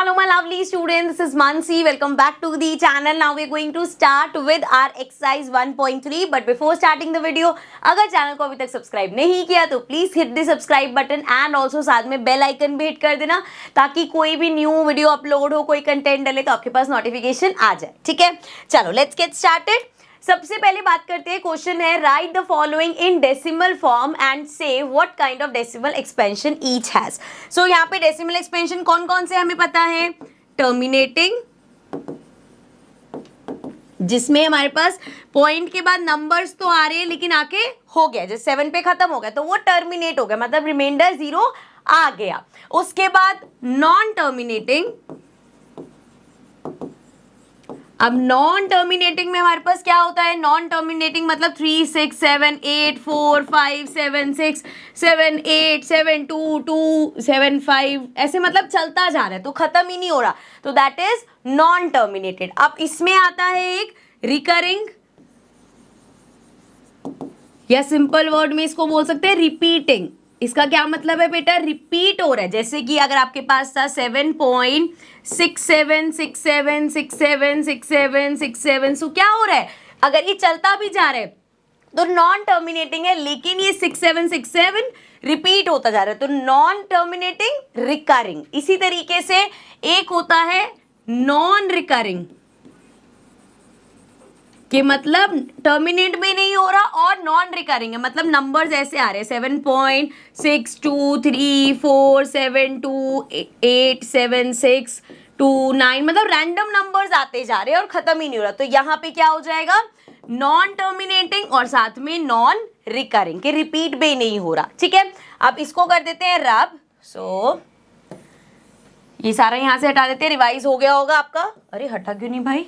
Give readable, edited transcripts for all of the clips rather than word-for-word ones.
Hello my lovely students, this is Mansi. Welcome back to the channel. Now we are going to start with our exercise 1.3. But before starting the video, अगर channel को अभी तक subscribe नहीं किया तो please hit the subscribe button and also साथ में bell icon भी हिट कर देना ताकि कोई भी न्यू वीडियो अपलोड हो, कोई कंटेंट डले तो आपके पास नोटिफिकेशन आ जाए. ठीक है, चलो लेट्स गेट स्टार्टेड. सबसे पहले बात करते हैं. क्वेश्चन है write the following in decimal form and say what kind of decimal expansion each has. So यहाँ पे डेसिमल एक्सपेंशन कौन कौन से हमें पता है. टर्मिनेटिंग, जिसमें हमारे पास पॉइंट के बाद नंबर्स तो आ रहे हैं लेकिन आके हो गया, जैसे 7 पे खत्म हो गया तो वो टर्मिनेट हो गया, मतलब रिमाइंडर 0 आ गया. उसके बाद नॉन टर्मिनेटिंग. अब नॉन टर्मिनेटिंग में हमारे पास क्या होता है. नॉन टर्मिनेटिंग मतलब 3 6 7 8 4 5 7 6 7 8 7 2 2 7 5 ऐसे मतलब चलता जा रहा है तो खत्म ही नहीं हो रहा, तो दैट इज नॉन टर्मिनेटेड. अब इसमें आता है एक रिकरिंग, या सिंपल वर्ड में इसको बोल सकते हैं रिपीटिंग. इसका क्या मतलब है बेटा, रिपीट हो रहा है. जैसे कि अगर आपके पास था 7.6767676767 सो क्या हो रहा है, अगर ये चलता भी जा रहा है तो नॉन टर्मिनेटिंग है, लेकिन ये 6767 रिपीट होता जा रहा है तो नॉन टर्मिनेटिंग रिकरिंग. इसी तरीके से एक होता है नॉन रिकरिंग कि मतलब टर्मिनेट भी नहीं हो रहा और नॉन रिकरिंग है, मतलब नंबर्स ऐसे आ रहे हैं 7.6234728762 मतलब रैंडम नंबर्स आते जा रहे हैं और खत्म ही नहीं हो रहा. तो यहाँ पे क्या हो जाएगा, नॉन टर्मिनेटिंग और साथ में नॉन रिकरिंग कि रिपीट भी नहीं हो रहा. ठीक है, अब इसको कर देते हैं रब. सो ये सारा यहाँ से हटा देते हैं. रिवाइज हो गया होगा आपका. अरे हटा क्यों नहीं भाई.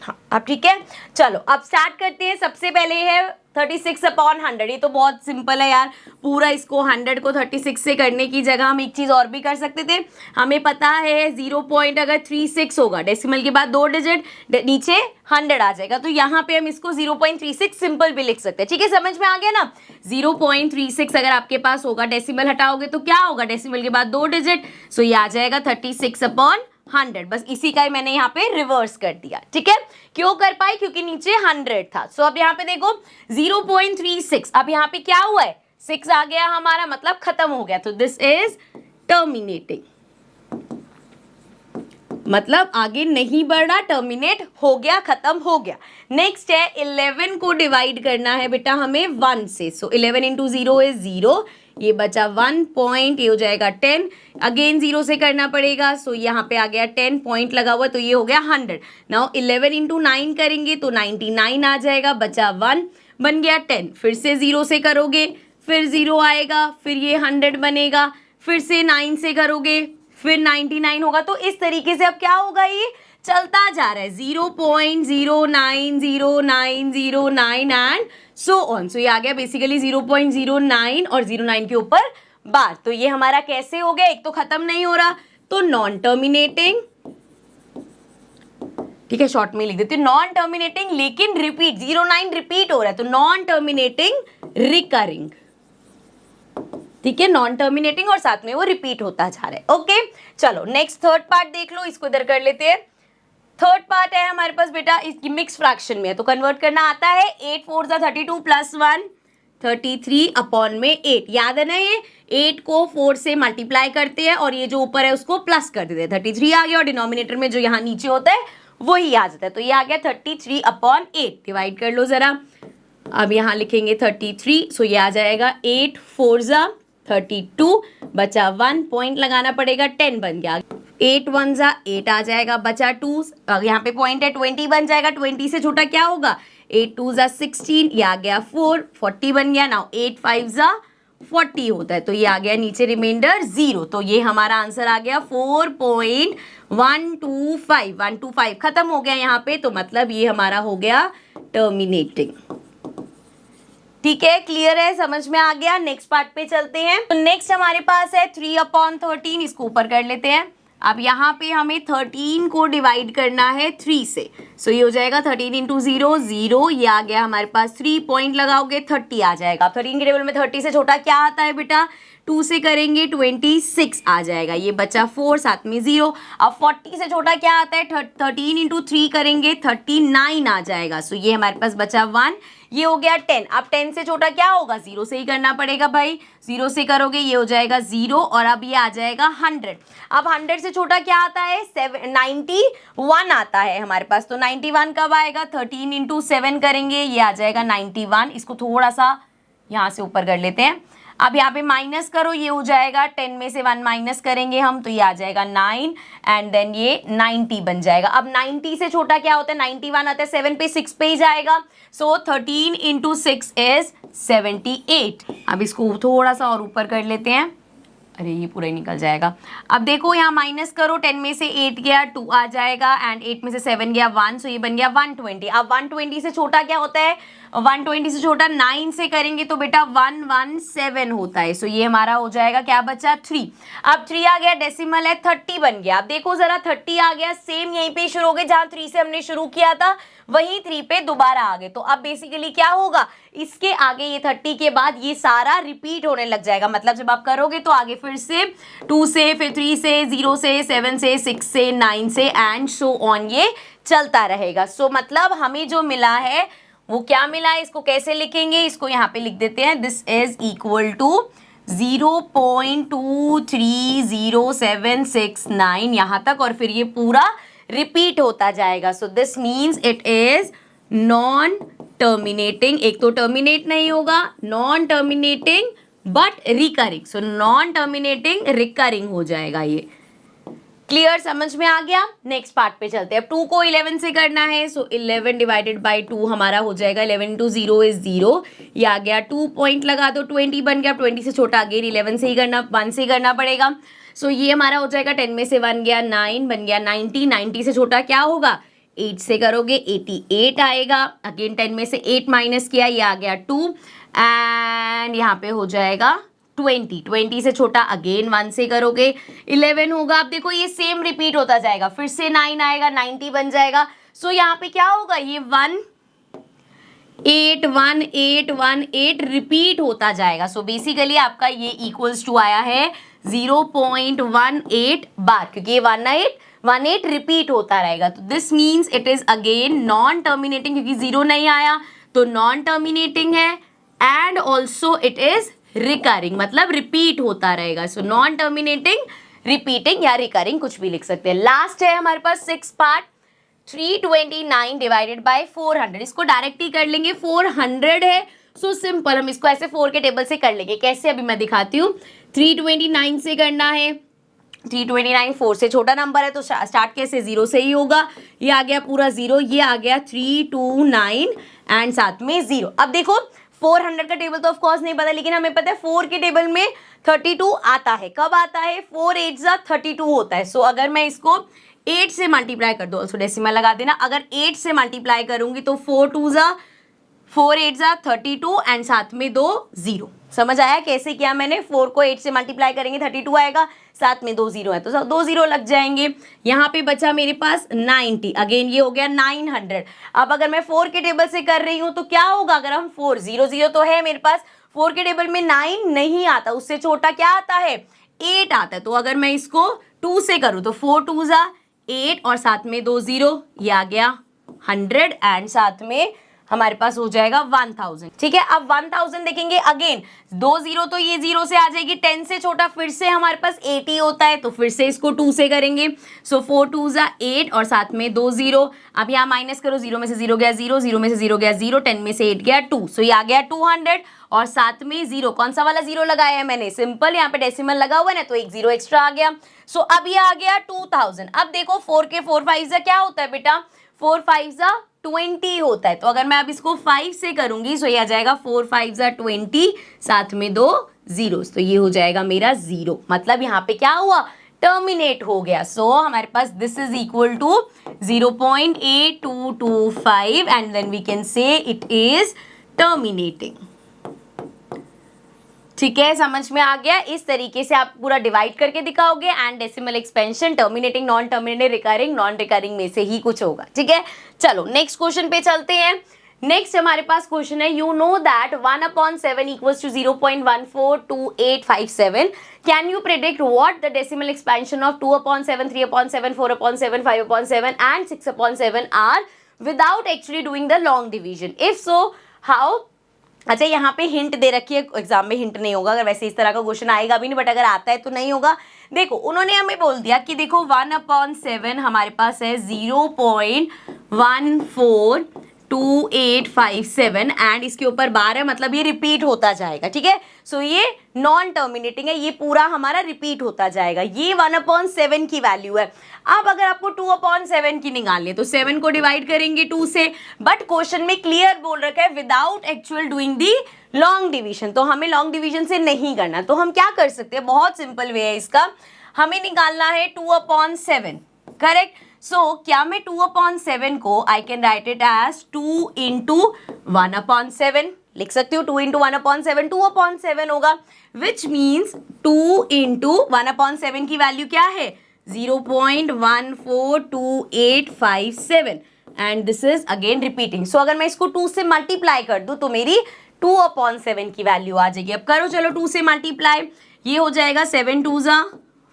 हाँ अब ठीक है, चलो अब स्टार्ट करते हैं. सबसे पहले है 36/100. ये तो बहुत सिंपल है यार, पूरा इसको 100 को 36 से करने की जगह हम एक चीज और भी कर सकते थे. हमें पता है 0.36 होगा, डेसिमल के बाद 2 डिजिट नीचे 100 आ जाएगा, तो यहाँ पे हम इसको 0.36 सिंपल भी लिख सकते हैं. ठीक है, समझ में आ गया ना. 0.36 अगर आपके पास होगा, डेसिमल हटाओगे तो क्या होगा, डेसिमल के बाद 2 डिजिट, सो ये आ जाएगा 36/100. बस इसी का ही मैंने यहाँ पे रिवर्स कर दिया. ठीक है, क्यों कर पाई, क्योंकि नीचे 100 था. सो अब यहाँ पे देखो 0.36, अब यहाँ पे क्या हुआ है 6 आ गया हमारा, मतलब खत्म हो गया, तो दिस इज टर्मिनेटिंग, मतलब आगे नहीं बढ़ रहा, टर्मिनेट हो गया, खत्म हो गया. नेक्स्ट है 11 को डिवाइड करना है बेटा हमें 1 से. सो 11 इंटू 0 इज 0, ये बचा 1 पॉइंट, ये हो जाएगा 10. अगेन 0 से करना पड़ेगा, सो यहाँ पे आ गया 10 पॉइंट लगा हुआ, तो ये हो गया 100. नाउ 11 इंटू 9 करेंगे तो 99 आ जाएगा, बचा 1, बन गया 10. फिर से 0 से करोगे, फिर 0 आएगा, फिर ये 100 बनेगा, फिर से 9 से करोगे, फिर 99 होगा. तो इस तरीके से अब क्या होगा, ये चलता जा रहा है 0.090909 एंड सो ऑन. सो ये आ गया बेसिकली 0.09 और 09 के ऊपर बार. तो ये हमारा कैसे हो गया, एक तो खत्म नहीं हो रहा तो नॉन टर्मिनेटिंग. ठीक है, शॉर्ट में लिख देते हैं नॉन टर्मिनेटिंग, लेकिन रिपीट 09 रिपीट हो रहा है तो नॉन टर्मिनेटिंग रिकरिंग. ठीक है, नॉन टर्मिनेटिंग और साथ में वो रिपीट होता जा रहा है. ओके चलो नेक्स्ट थर्ड पार्ट देख लो, इसको इधर कर लेते हैं. थर्ड पार्ट है हमारे पास बेटा इसकी मिक्स फ्रैक्शन में है, तो कन्वर्ट करना आता है. 8 4 32 प्लस 1 33/8. याद है ना, ये 8 को 4 से मल्टीप्लाई करते हैं और ये जो ऊपर है उसको प्लस कर देते हैं. 33 आ गया और डिनोमिनेटर में जो यहाँ नीचे होता है वही आ जाता है, तो ये आ गया 33/8. डिवाइड कर लो जरा. अब यहाँ लिखेंगे 33, सो ये आ जाएगा 8 4 32, बचा 1 पॉइंट लगाना पड़ेगा, 10 बन गया. 8 1 8 आ जाएगा, बचा 2, यहाँ पे पॉइंट है 20 बन जाएगा. 20 से छोटा क्या होगा, 8 2 16, ये आ गया 4, 40 बन गया. नाउ 8 5 40 होता है, तो ये आ गया नीचे रिमाइंडर 0. तो ये हमारा आंसर आ गया 4.125. 125 खत्म हो गया यहाँ पे, तो मतलब ये हमारा हो गया टर्मिनेटिंग. ठीक है, क्लियर है, समझ में आ गया. नेक्स्ट पार्ट पे चलते हैं. तो नेक्स्ट हमारे पास है 3/13. इसको ऊपर कर लेते हैं. अब यहाँ पे हमें 13 को डिवाइड करना है 3 से. सो ये हो जाएगा 13 इंटू 0 0, ये आ गया हमारे पास 3 पॉइंट लगाओगे 30 आ जाएगा. 13 के टेबल में 30 से छोटा क्या आता है बेटा, 2 से करेंगे 26 आ जाएगा, ये बचा 4, साथ में 0। अब 40 से छोटा क्या आता है, 13 इंटू 3 करेंगे 39 आ जाएगा। सो ये हमारे पास बचा 1, ये हो गया 10। अब 10 से छोटा क्या होगा, 0 से ही करना पड़ेगा भाई, 0 से करोगे ये हो जाएगा 0 और अब ये आ जाएगा 100। अब 100 से छोटा क्या आता है, 91 आता है हमारे पास। तो 91 कब आएगा, 13 इंटू 7 करेंगे, ये आ जाएगा 91। इसको थोड़ा सा यहाँ से ऊपर कर लेते हैं। अब यहाँ पे माइनस करो, ये हो जाएगा 10 में से 1 माइनस करेंगे हम, तो ये आ जाएगा 9 एंड देन ये 90 बन जाएगा। अब 90 से छोटा क्या होता है, 91 आता है, 7 पे 6 पे ही जाएगा। सो 13 इंटू 6 इज 78। अब इसको थोड़ा सा और ऊपर कर लेते हैं, अरे ये पूरा ही निकल जाएगा। अब देखो यहाँ माइनस करो, 10 में से 8 गया 2 आ जाएगा एंड 8 में से 7 गया 1, सो ये बन गया 120। अब 120 से छोटा क्या होता है, 120 से छोटा 9 से करेंगे तो बेटा 117 होता है। सो ये हमारा हो जाएगा, क्या बचा 3। अब 3 आ गया, डेसिमल है 30 बन गया। अब देखो जरा 30 आ गया, सेम यहीं पे शुरू हो गए जहां 3 से हमने शुरू किया था, वहीं 3 पे दोबारा आ गए। तो अब बेसिकली क्या होगा, इसके आगे ये 30 के बाद ये सारा रिपीट होने लग जाएगा। मतलब जब आप करोगे तो आगे फिर से 2 से, फिर 3 से, 0 से, 7 से, 6 से, 9 से एंड सो ऑन, ये चलता रहेगा। सो मतलब हमें जो मिला है वो क्या मिला है, इसको कैसे लिखेंगे, इसको यहाँ पे लिख देते हैं, दिस इज इक्वल टू 0.230769 यहाँ तक, और फिर ये पूरा रिपीट होता जाएगा। So this means it is non terminating. एक तो टर्मिनेट नहीं होगा, non terminating but recurring. So non terminating recurring हो जाएगा ये। क्लियर, समझ में आ गया। नेक्स्ट पार्ट पे चलते हैं। अब 2 को 11 से करना है, सो 11 डिवाइडेड बाई 2 हमारा हो जाएगा 11 इंटू 0 इज 0, ये आ गया 2 पॉइंट लगा दो, 20 बन गया। 20 से छोटा अगेन 11 से ही करना, 1 से ही करना पड़ेगा। सो ये हमारा हो जाएगा 10 में से 1 गया 9 बन गया 90। 90 से छोटा क्या होगा, 8 से करोगे 88 आएगा। अगेन 10 में से 8 माइनस किया, ये आ गया 2 एंड यहाँ पे हो जाएगा 20। 20 से छोटा अगेन 1 से करोगे 11 होगा। अब देखो ये सेम रिपीट होता जाएगा, फिर से 9 आएगा, 90 बन जाएगा। सो यहाँ पे क्या होगा, ये 181 रिपीट होता जाएगा। सो बेसिकली आपका ये इक्वल्स टू आया है 0.18 बार, क्योंकि ये 18 रिपीट होता रहेगा। तो this means it is again non terminating, क्योंकि 0 नहीं आया तो नॉन टर्मिनेटिंग है and also it is recurring, मतलब रिपीट होता रहेगा। सो नॉन टर्मिनेटिंग, रिपीटिंग या रिकरिंग कुछ भी लिख सकते हैं। लास्ट है हमारे पास 6 पार्ट, 329 डिवाइडेड बाय 400। इसको डायरेक्ट ही कर लेंगे, 400 है सो सिंपल, हम इसको ऐसे 4 के टेबल से कर लेंगे। कैसे, अभी मैं दिखाती हूँ। 329 से करना है, 329 4 से छोटा नंबर है तो स्टार्ट कैसे, 0 से ही होगा। ये आ गया पूरा 0, ये आ गया 329 एंड साथ में 0। अब देखो 400 का टेबल तो ऑफ कोर्स नहीं पता, लेकिन हमें पता है 4 के टेबल में 32 आता है। कब आता है, 4 8 जा 32 होता है। सो अगर मैं इसको 8 से मल्टीप्लाई कर दो, डेसिमल लगा देना, अगर 8 से मल्टीप्लाई करूंगी तो 4 2 जा 4 8 जा 32 एंड साथ में 2 0। समझ आया कैसे किया मैंने, 4 को 8 से मल्टीप्लाई करेंगे 32 आएगा, साथ में 2 0 है तो 2 0 लग जाएंगे। यहाँ पे बचा मेरे पास 90, अगेन ये हो गया 900। अब अगर मैं 4 के टेबल से कर रही हूँ तो क्या होगा, अगर हम 4 0 0 तो है मेरे पास, 4 के टेबल में 9 नहीं आता, उससे छोटा क्या आता है, 8 आता है। तो अगर मैं इसको 2 से करूँ तो 4 2 जा 8 और साथ में 2 0, ये आ गया 100 एंड साथ में हमारे पास हो जाएगा 1000। ठीक है, अब 1000 देखेंगे, अगेन 2 0 तो ये 0 से आ जाएगी, 10 से छोटा फिर से हमारे पास 80 होता है तो फिर से इसको 2 से करेंगे। सो 4 2 जा 8 और साथ में 2 0। अब यहाँ माइनस करो, 0 में से 0 गया 0, 0 में से 0 गया 0, 10 में से 8 गया 2, सो ये आ गया 200 और साथ में 0। कौन सा वाला 0 लगाया है मैंने, सिंपल, यहाँ पे डेसिमल लगा हुआ है ना तो एक 0 एक्स्ट्रा आ गया। सो अब ये आ गया 2000। अब देखो 4 के 4 5 जा क्या होता है बेटा, 4 5 जा 20 होता है। तो अगर मैं अब इसको 5 से करूंगी तो ये आ जाएगा 4 5 जा 20, साथ में 2 zeros, तो ये हो जाएगा मेरा 0। मतलब यहाँ पे क्या हुआ, टर्मिनेट हो गया। सो हमारे पास this is equal to 0.8225 and then we can say it is terminating. ठीक है, समझ में आ गया। इस तरीके से आप पूरा डिवाइड करके दिखाओगे and decimal expansion, terminating, non terminating, recurring, non recurring में से ही कुछ होगा। ठीक है, चलो नेक्स्ट क्वेश्चन पे चलते हैं। नेक्स्ट हमारे पास क्वेश्चन है, you know that 1/7 equals to 0.142857. Can you predict what the decimal expansion of 2/7, 3/7, 4/7, 5/7 and 6/7 are without actually doing the long division? If so how? अच्छा, यहाँ पे हिंट दे रखी है, एग्जाम में हिंट नहीं होगा, अगर वैसे इस तरह का क्वेश्चन आएगा भी नहीं, बट अगर आता है तो नहीं होगा। देखो उन्होंने हमें बोल दिया कि देखो 1/7 हमारे पास है 0.142857 एंड इसके ऊपर बार है, मतलब ये रिपीट होता जाएगा, ठीक है। सो ये नॉन टर्मिनेटिंग है, ये पूरा हमारा रिपीट होता जाएगा। ये 1/7 की वैल्यू है। अब अगर आपको 2/7 की निकालनी है तो 7 को डिवाइड करेंगे 2 से, बट क्वेश्चन में क्लियर बोल रखा है without actual doing the long division, तो हमें लॉन्ग डिवीजन से नहीं करना। तो हम क्या कर सकते हैं, बहुत सिंपल वे है इसका, हमें निकालना है 2/7, करेक्ट। सो क्या मैं 2/7 को I can write it as 2 into 1/7 लिख सकती हूँ। 2 इंटू 1/7 2/7 होगा, विच मीन्स 2 इंटू 1/7 की वैल्यू क्या है 0.142857 and this is again repeating. So अगर मैं इसको 2 से मल्टीप्लाई कर दूं तो मेरी 2/7 की वैल्यू आ जाएगी। अब करो चलो 2 से मल्टीप्लाई, ये हो जाएगा 7 2 ज़ा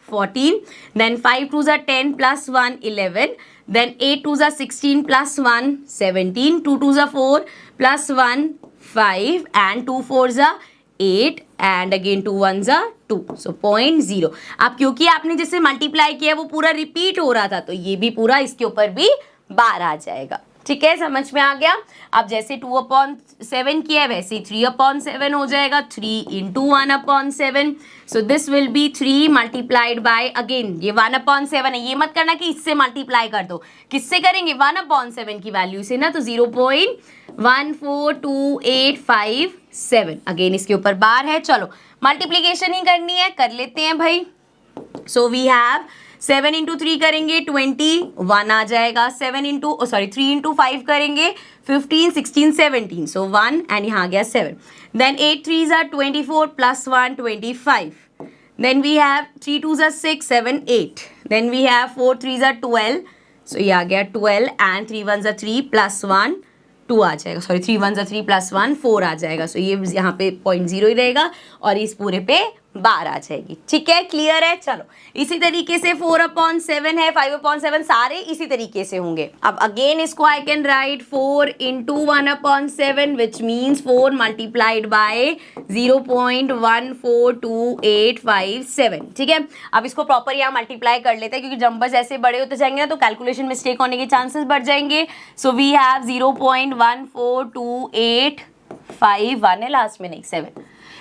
14, then 5 2 ज़ा 10 plus 1 11, then 8 2 ज़ा 16 plus 1 17, 2 2 ज़ा 4 plus 1 5 and 2 4 ज़ा 8 and again 2 1 ज़ा 2, so 0.0। अब क्योंकि आपने जैसे मल्टीप्लाई किया वो पूरा रिपीट हो रहा था तो ये भी पूरा इसके ऊपर भी बार आ जाएगा, ठीक है, समझ में आ गया। अब जैसे 2/7 किया है वैसे 3/7 हो जाएगा, 3 into 1/7, so this will B 3 multiplied by again ये 1/7 है। ये मत करना कि इससे मल्टीप्लाई कर दो, किससे करेंगे 1/7 की वैल्यू से ना, तो 0.14285 अगेन इसके ऊपर बार है। चलो मल्टीप्लीकेशन ही करनी है, कर लेते हैं भाई। सो वी हैव 7 इंटू 3 करेंगे 21 आ जाएगा, 3 इंटू 5 करेंगे 15 16 17, सो 1 एंड यहाँ आ गया 7, देन 8 3 ज़ा 24 प्लस 1 25, देन वी हैव 3 2 ज़ा 6 7 8, देन वी हैव 4 3 ज़ा 12, सो ये आ गया 12 एंड 3 1 ज़ा 3 प्लस 1 2 आ जाएगा, 3 1 ज़ा 3 प्लस 1 4 आ जाएगा, सो ये यहाँ पे 0.0 ही रहेगा और इस पूरे पे बार आ जाएगी, ठीक है, क्लियर है। चलो इसी तरीके से 4/7 है, 5/7 सारे इसी तरीके से होंगे। अब अगेन इसको आई can right 4 into 1/7 which means 4 multiplied by 0.14285, ठीक है। अब इसको प्रॉपर यहाँ मल्टीप्लाई कर लेते हैं क्योंकि नंबर्स ऐसे बड़े होते जाएंगे ना तो कैलकुलेशन मिस्टेक होने के चांसेस बढ़ जाएंगे। सो वी हैव 0.14285 है लास्ट में, नहीं 7,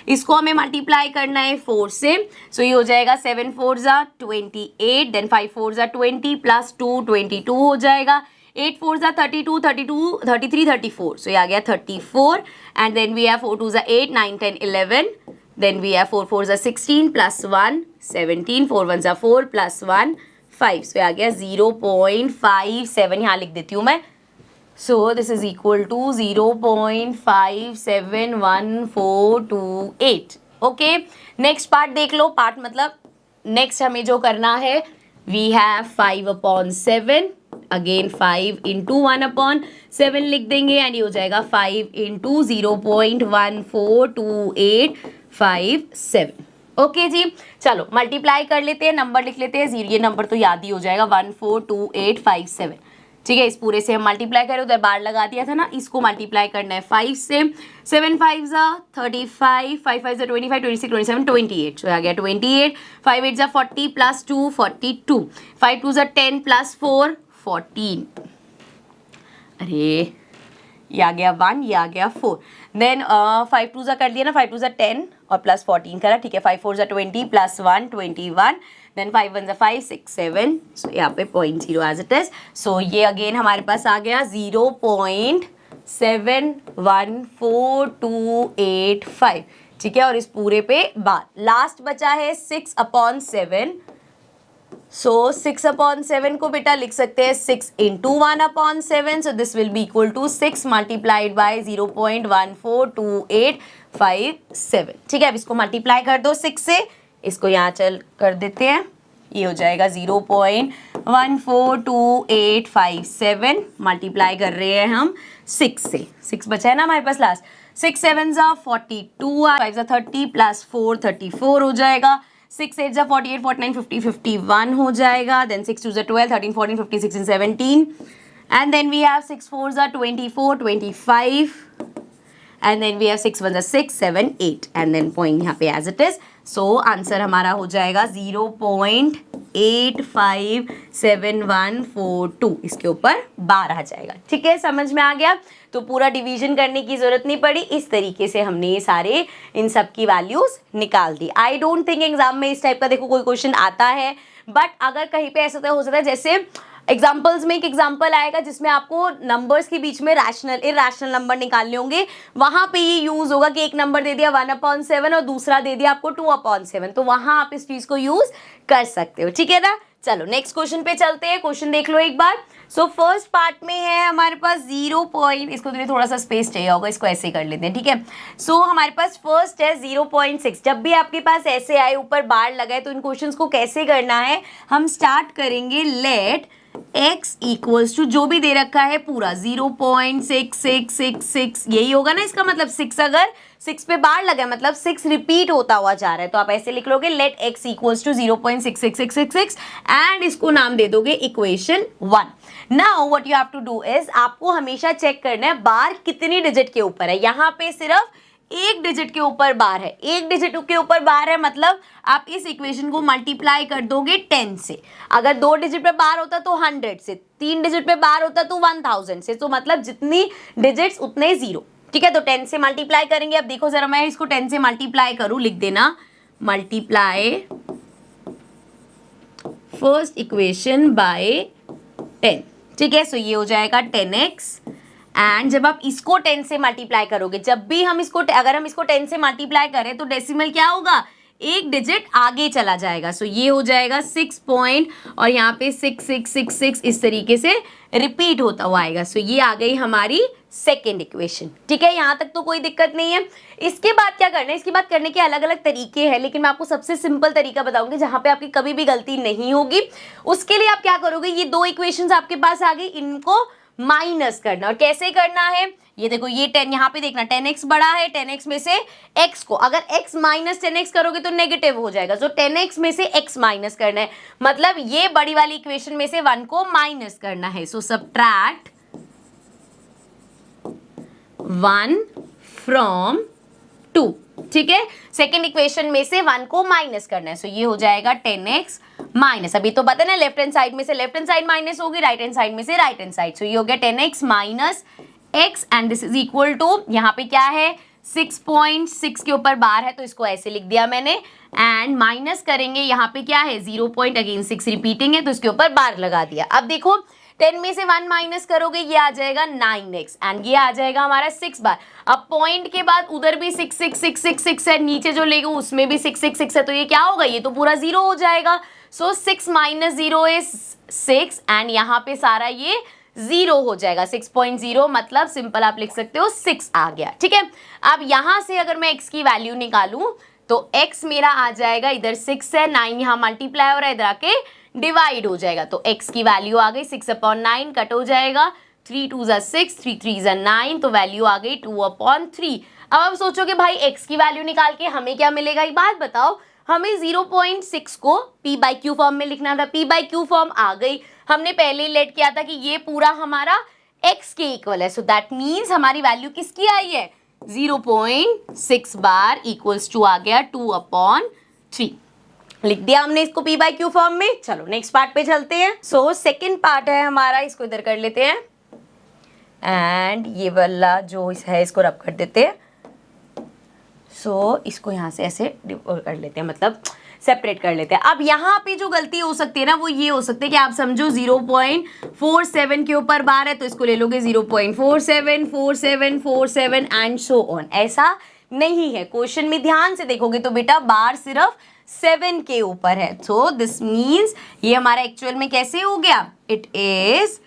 इसको हमें मल्टीप्लाई करना है 4 से, सो ये हो जाएगा 7 4 ज़ा 28, देन 5 4 ज़ा 20 प्लस 2 22 हो जाएगा, 8 4 ज़ा 32 32 33 34, सो ये आ गया 34 एंड देन वी हैव 4 2 ज़ा 8 9 10 11, देन वी हैव 4 4 ज़ा 16 प्लस 1 17, 4 1 ज़ा 4 प्लस 1 5, सो ये आ गया 0.57, यहाँ लिख देती हूँ मैं। So this is equal to 0.571428. Okay, next part देख लो। पार्ट मतलब नेक्स्ट हमें जो करना है, we have 5/7, अगेन 5 इंटू 1/7 लिख देंगे एंड ये हो जाएगा 5 इंटू 0.14285। ओके जी, चलो मल्टीप्लाई कर लेते हैं, नंबर लिख लेते हैं, ये नंबर तो याद ही हो जाएगा 14285, ठीक है। इस पूरे से हम मल्टीप्लाई करें, उधर बार लगा दिया था ना, इसको मल्टीप्लाई करना है 5 से, 7 5 ज़ा 35, 5 5 ज़ा 25 26 27 28, सो आ गया 28, 5 8 ज़ा 40 प्लस 2 42, 5 2 ज़ा 10 प्लस 4 14, अरे ये आ गया 1, ये आ गया 4, देन 5 2 ज़ा कर दिया ना, 5 2 ज़ा 10 और प्लस 14 करा, ठीक है। 5 4 ज़ा 20 प्लस 1 21, देन 5 1 ज़ा 5 6 7, सो यहाँ पे 0.0 एज इट इज। सो ये अगेन हमारे पास आ गया 0.714285, ठीक है, और इस पूरे पे बार लास्ट बचा है 6/7, सो 6/7 को बेटा लिख सकते हैं 6 into 1/7, so this will be equal to 6 multiplied by 0.14285, ठीक है। अब इसको मल्टीप्लाई कर दो 6 से, इसको यहाँ चल कर देते हैं, ये हो जाएगा 0.142857 मल्टीप्लाई कर रहे हैं हम 6 से, 6 बचा है ना हमारे पास लास्ट, 6 7 जा 42, 5 जा 30 प्लस 4 34 हो जाएगा, 6 8 जा 48 49 50 51 हो जाएगा, देन 6 2 जा 12 13 14 15 16 17 and then we have 6 4 जा 24 25 and then we have 6 1 जा 6 7 8 and then point यहाँ पे as it is. So answer हमारा हो जाएगा 0.857142, इसके ऊपर 12 आ जाएगा. ठीक है, समझ में आ गया. तो पूरा डिवीजन करने की जरूरत नहीं पड़ी, इस तरीके से हमने ये सारे इन सब की वैल्यूज निकाल दी. आई डोंट थिंक एग्जाम में इस टाइप का देखो कोई क्वेश्चन आता है, बट अगर कहीं पे ऐसा हो सकता है, जैसे एग्जाम्पल्स में एक एग्जाम्पल आएगा जिसमें आपको नंबर्स के बीच में रैशनल इरैशनल नंबर निकालने होंगे, वहां पे ये यूज होगा कि एक नंबर दे दिया 1/7 और दूसरा दे दिया आपको 2/7, तो वहां आप इस चीज को यूज कर सकते हो. ठीक है ना. चलो नेक्स्ट क्वेश्चन पे चलते हैं. क्वेश्चन देख लो एक बार. सो फर्स्ट पार्ट में है हमारे पास 0 पॉइंट, इसको थोड़ा सा स्पेस चाहिए होगा, इसको ऐसे कर लेते हैं. ठीक है. सो हमारे पास फर्स्ट है 0.6. जब भी आपके पास ऐसे आए ऊपर बार लगाए तो इन क्वेश्चंस को कैसे करना है, हम स्टार्ट करेंगे लेट x इक्वल्स टू जो भी दे रखा है पूरा 0.6666, यही होगा ना इसका मतलब. 6 अगर 6 पे बार लगा है मतलब 6 रिपीट होता हुआ जा रहा है, तो आप ऐसे लिख लोगे let x equals to 0.66666 and इसको नाम दे दोगे equation 1. Now what you have to do is, आपको हमेशा चेक करना है बार कितनी डिजिट के ऊपर है. यहाँ पे सिर्फ एक डिजिट के ऊपर बार है, एक डिजिट के ऊपर बार है, मतलब आप इस इक्वेशन को मल्टीप्लाई कर दोगे 10 से. अगर 2 डिजिट पे बार होता तो 100 से, 3 डिजिट पे बार होता तो 1000 से, तो मतलब जितनी डिजिट्स उतने जीरो. ठीक है, तो 10 से मल्टीप्लाई करेंगे. अब देखो जरा मैं इसको 10 से मल्टीप्लाई करूं, लिख देना मल्टीप्लाई फर्स्ट इक्वेशन बाय 10. ठीक है, सो ये हो जाएगा 10x एंड जब आप इसको 10 से मल्टीप्लाई करोगे, जब भी हम इसको अगर हम इसको 10 से मल्टीप्लाई करें तो डेसिमल क्या होगा, एक डिजिट आगे चला जाएगा. सो ये हो जाएगा 6 पॉइंट और यहाँ पे 6666 इस तरीके से रिपीट होता हुआ आएगा. सो ये आ गई हमारी सेकेंड इक्वेशन. ठीक है, यहाँ तक तो कोई दिक्कत नहीं है. इसके बाद क्या करना है, इसके बाद करने के अलग अलग तरीके हैं, लेकिन मैं आपको सबसे सिंपल तरीका बताऊंगी जहां पे आपकी कभी भी गलती नहीं होगी. उसके लिए आप क्या करोगे, ये 2 इक्वेशंस आपके पास आ गई, इनको माइनस करना. और कैसे करना है, ये देखो ये 10 यहाँ पे देखना 10x बड़ा है, 10x में से x को अगर x माइनस 10x करोगे तो नेगेटिव हो जाएगा. जो 10x में से x माइनस करना है, मतलब ये बड़ी वाली इक्वेशन में से 1 को माइनस करना है. सो सबट्रैक्ट 1 फ्रॉम 2. ठीक है, सेकेंड इक्वेशन में से 1 को माइनस करना है. सो ये हो जाएगा 10x माइनस, अभी तो पता ना लेफ्ट हैंड साइड में से लेफ्ट हैंड साइड माइनस होगी, राइट हैंड साइड में से राइट हैंड साइड. सो ये हो गया 10x minus x and this is equal to, यहाँ पे क्या है 6.6 के ऊपर बार है तो इसको ऐसे लिख दिया मैंने, एंड माइनस करेंगे यहाँ पे क्या है 0 पॉइंट अगेन 6 रिपीटिंग है तो इसके ऊपर बार लगा दिया. अब देखो 10 में से 1 माइनस करोगे ये आ जाएगा 9x एंड ये आ जाएगा हमारा 6 बार. अब पॉइंट के बाद उधर भी 66666 है, नीचे जो लेगा उसमें भी 666 है, तो ये क्या होगा, ये तो पूरा 0 हो जाएगा. सो 6 माइनस 0 इज 6 एंड यहाँ पे सारा ये 0 हो जाएगा. 6.0 मतलब सिंपल आप लिख सकते हो 6 आ गया. ठीक है, अब यहाँ से अगर मैं x की वैल्यू निकालूं तो x मेरा आ जाएगा, इधर 6 है, 9 यहाँ मल्टीप्लाई हो रहा है, इधर आके डिवाइड हो जाएगा. तो x की वैल्यू आ गई 6/9 कट हो जाएगा, 3 2 जा 6, 3 3 जा 9, तो वैल्यू आ गई 2/3. अब आप सोचोगे भाई x की वैल्यू निकाल के हमें क्या मिलेगा, एक बात बताओ, हमें 0.6 को p/q फॉर्म में लिखना था. p/q फॉर्म आ गई, हमने पहले ही लेट किया था कि ये पूरा हमारा x के इक्वल है. सो दैट मीन्स हमारी वैल्यू किसकी आई है, 0.6 बार इक्वल्स टू आ गया 2/3. लिख दिया हमने इसको p/q फॉर्म में. चलो नेक्स्ट पार्ट पे चलते हैं. सो सेकेंड पार्ट है हमारा, इसको इधर कर लेते हैं एंड ये वाला जो है इसको रब कर देते हैं. सो इसको यहाँ से ऐसे कर लेते हैं, मतलब सेपरेट कर लेते हैं. अब यहाँ पे जो गलती हो सकती है ना वो ये हो सकती है कि आप समझो 0.47 के ऊपर बार है तो इसको ले लोगे 0.47 47 47 एंड सो ऑन. ऐसा नहीं है, क्वेश्चन में ध्यान से देखोगे तो बेटा बार सिर्फ 7 के ऊपर है. सो दिस मीन्स ये हमारा एक्चुअल में कैसे हो गया, इट इज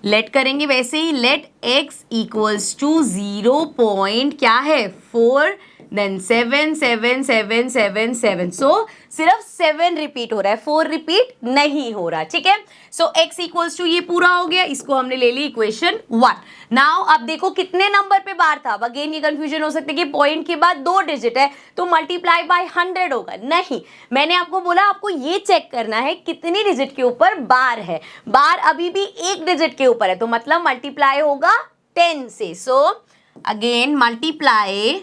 लेट करेंगे वैसे ही, लेट x इक्वल्स टू 0. क्या है 4 देन 7 7 7 7 7। सो सिर्फ 7 रिपीट हो रहा है, 4 रिपीट नहीं हो रहा, ठीक है। सो x इक्वल्स टू ये पूरा हो गया, इसको हमने ले ली इक्वेशन 1। नाउ अब देखो कितने नंबर पे बार था। अगेन ये कंफ्यूजन हो सकती है कि पॉइंट के बाद 2 डिजिट है तो मल्टीप्लाई बाय 100 होगा। नहीं, मैंने आपको बोला आपको ये चेक करना है कितनी डिजिट के ऊपर बार है। बार अभी भी 1 डिजिट के ऊपर है तो मतलब मल्टीप्लाई होगा 10 से। So again multiply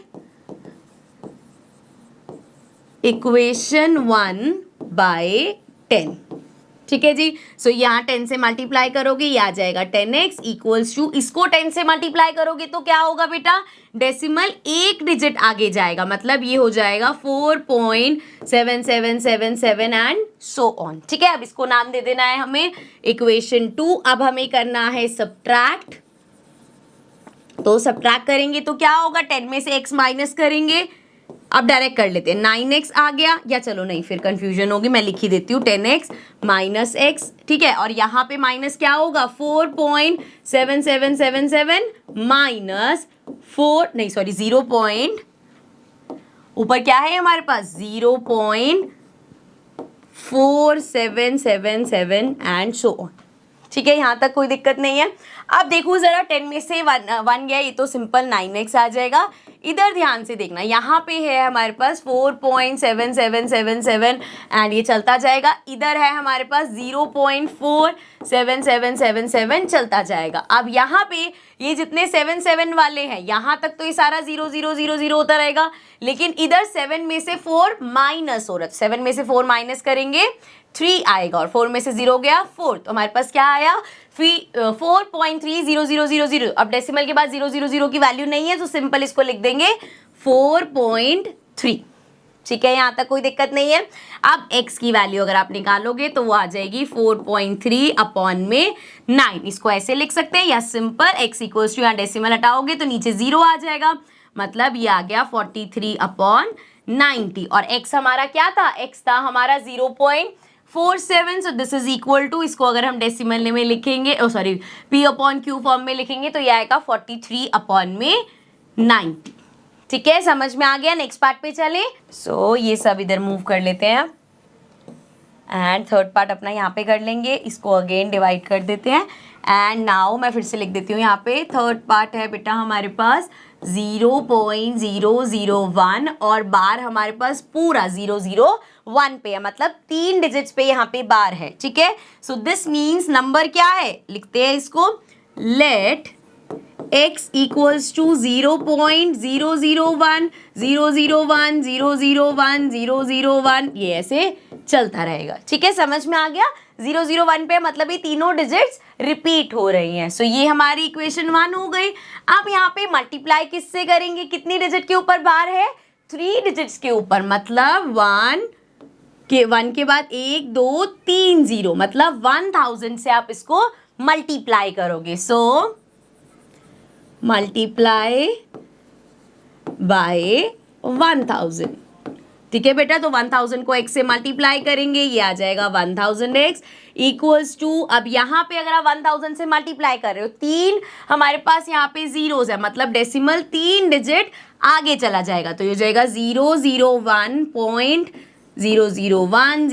equation 1 by 10, ठीक है जी। सो यहाँ 10 से मल्टीप्लाई करोगे ये आ जाएगा 10x इक्वल्स टू, इसको 10 से मल्टीप्लाई करोगे तो क्या होगा बेटा, डेसिमल 1 डिजिट आगे जाएगा, मतलब ये हो जाएगा 4.7777 एंड सो ऑन, ठीक है। अब इसको नाम दे देना है हमें इक्वेशन 2। अब हमें करना है सब्ट्रैक्ट, तो सब्ट्रैक्ट करेंगे तो क्या होगा, 10 में से x माइनस करेंगे। अब डायरेक्ट कर लेते हैं, 9x आ गया, या चलो नहीं फिर कंफ्यूजन होगी, मैं लिख ही देती हूँ 10x माइनस x, ठीक है। और यहाँ पे माइनस क्या होगा 4.7777 माइनस 0. ऊपर क्या है हमारे पास 0.4777 एंड सो ऑन, ठीक है। यहाँ तक कोई दिक्कत नहीं है। अब देखो जरा 10 में से 1 गया, ये तो सिंपल 9x आ जाएगा। इधर ध्यान से देखना, यहाँ पे है हमारे पास 4.7777 एंड ये चलता जाएगा। इधर है हमारे पास 0.47777 चलता जाएगा। अब यहाँ पे ये जितने 7 वाले हैं यहाँ तक तो ये सारा 0 0 0 0 होता रहेगा, लेकिन इधर 7 में से 4 माइनस हो रहा है, 7 में से 4 माइनस करेंगे 3 आएगा और 4 में से 0 गया 4, तो हमारे पास क्या आया 4.30000। अब डेसिमल के बाद 000 की वैल्यू नहीं है तो सिंपल इसको लिख देंगे 4.3, ठीक है। यहाँ तक कोई दिक्कत नहीं है। अब x की वैल्यू अगर आप निकालोगे तो वो आ जाएगी 4.3 अपॉन में 9, इसको ऐसे लिख सकते हैं, या सिंपल x इक्वल्स टू यहाँ डेसिमल हटाओगे तो नीचे 0 आ जाएगा, मतलब ये आ गया 43 अपॉन 90। और x हमारा क्या था, x था हमारा 0.47, so this is equal to, इसको अगर हम डेसिमल में लिखेंगे, sorry p upon q form में लिखेंगे तो ये आएगा 43 अपॉन में 90, ठीक है। समझ में आ गया। नेक्स्ट पार्ट पे चलें। सो ये सब इधर मूव कर लेते हैं एंड थर्ड पार्ट अपना यहाँ पे कर लेंगे, इसको अगेन डिवाइड कर देते हैं एंड नाउ मैं फिर से लिख देती हूँ यहाँ पे थर्ड पार्ट है बेटा हमारे पास 0.001 और बार हमारे पास पूरा 001 पे है, मतलब 3 डिजिट्स पे यहाँ पे बार है, ठीक है। सो दिस मीन्स नंबर क्या है, लिखते हैं इसको, लेट x इक्वल्स टू 0.001 001 001 001, ये ऐसे चलता रहेगा, ठीक है। समझ में आ गया। 001 पे मतलब ये तीनों डिजिट्स रिपीट हो रही हैं। सो ये हमारी इक्वेशन 1 हो गई। अब यहाँ पे मल्टीप्लाई किससे करेंगे, कितनी डिजिट के ऊपर बार है, 3 डिजिट्स के ऊपर, मतलब 1 के बाद 1 2 3 0, मतलब 1000 से आप इसको मल्टीप्लाई करोगे। सो मल्टीप्लाई बाय 1000, ठीक है बेटा। तो 1000 को x से मल्टीप्लाई करेंगे, ये आ जाएगा 1000x इक्वल्स टू, अब यहाँ पे अगर आप 1000 से मल्टीप्लाई कर रहे हो, 3 हमारे पास यहाँ पे जीरोस है, मतलब डेसिमल 3 डिजिट आगे चला जाएगा, तो ये हो जाएगा 001.001 001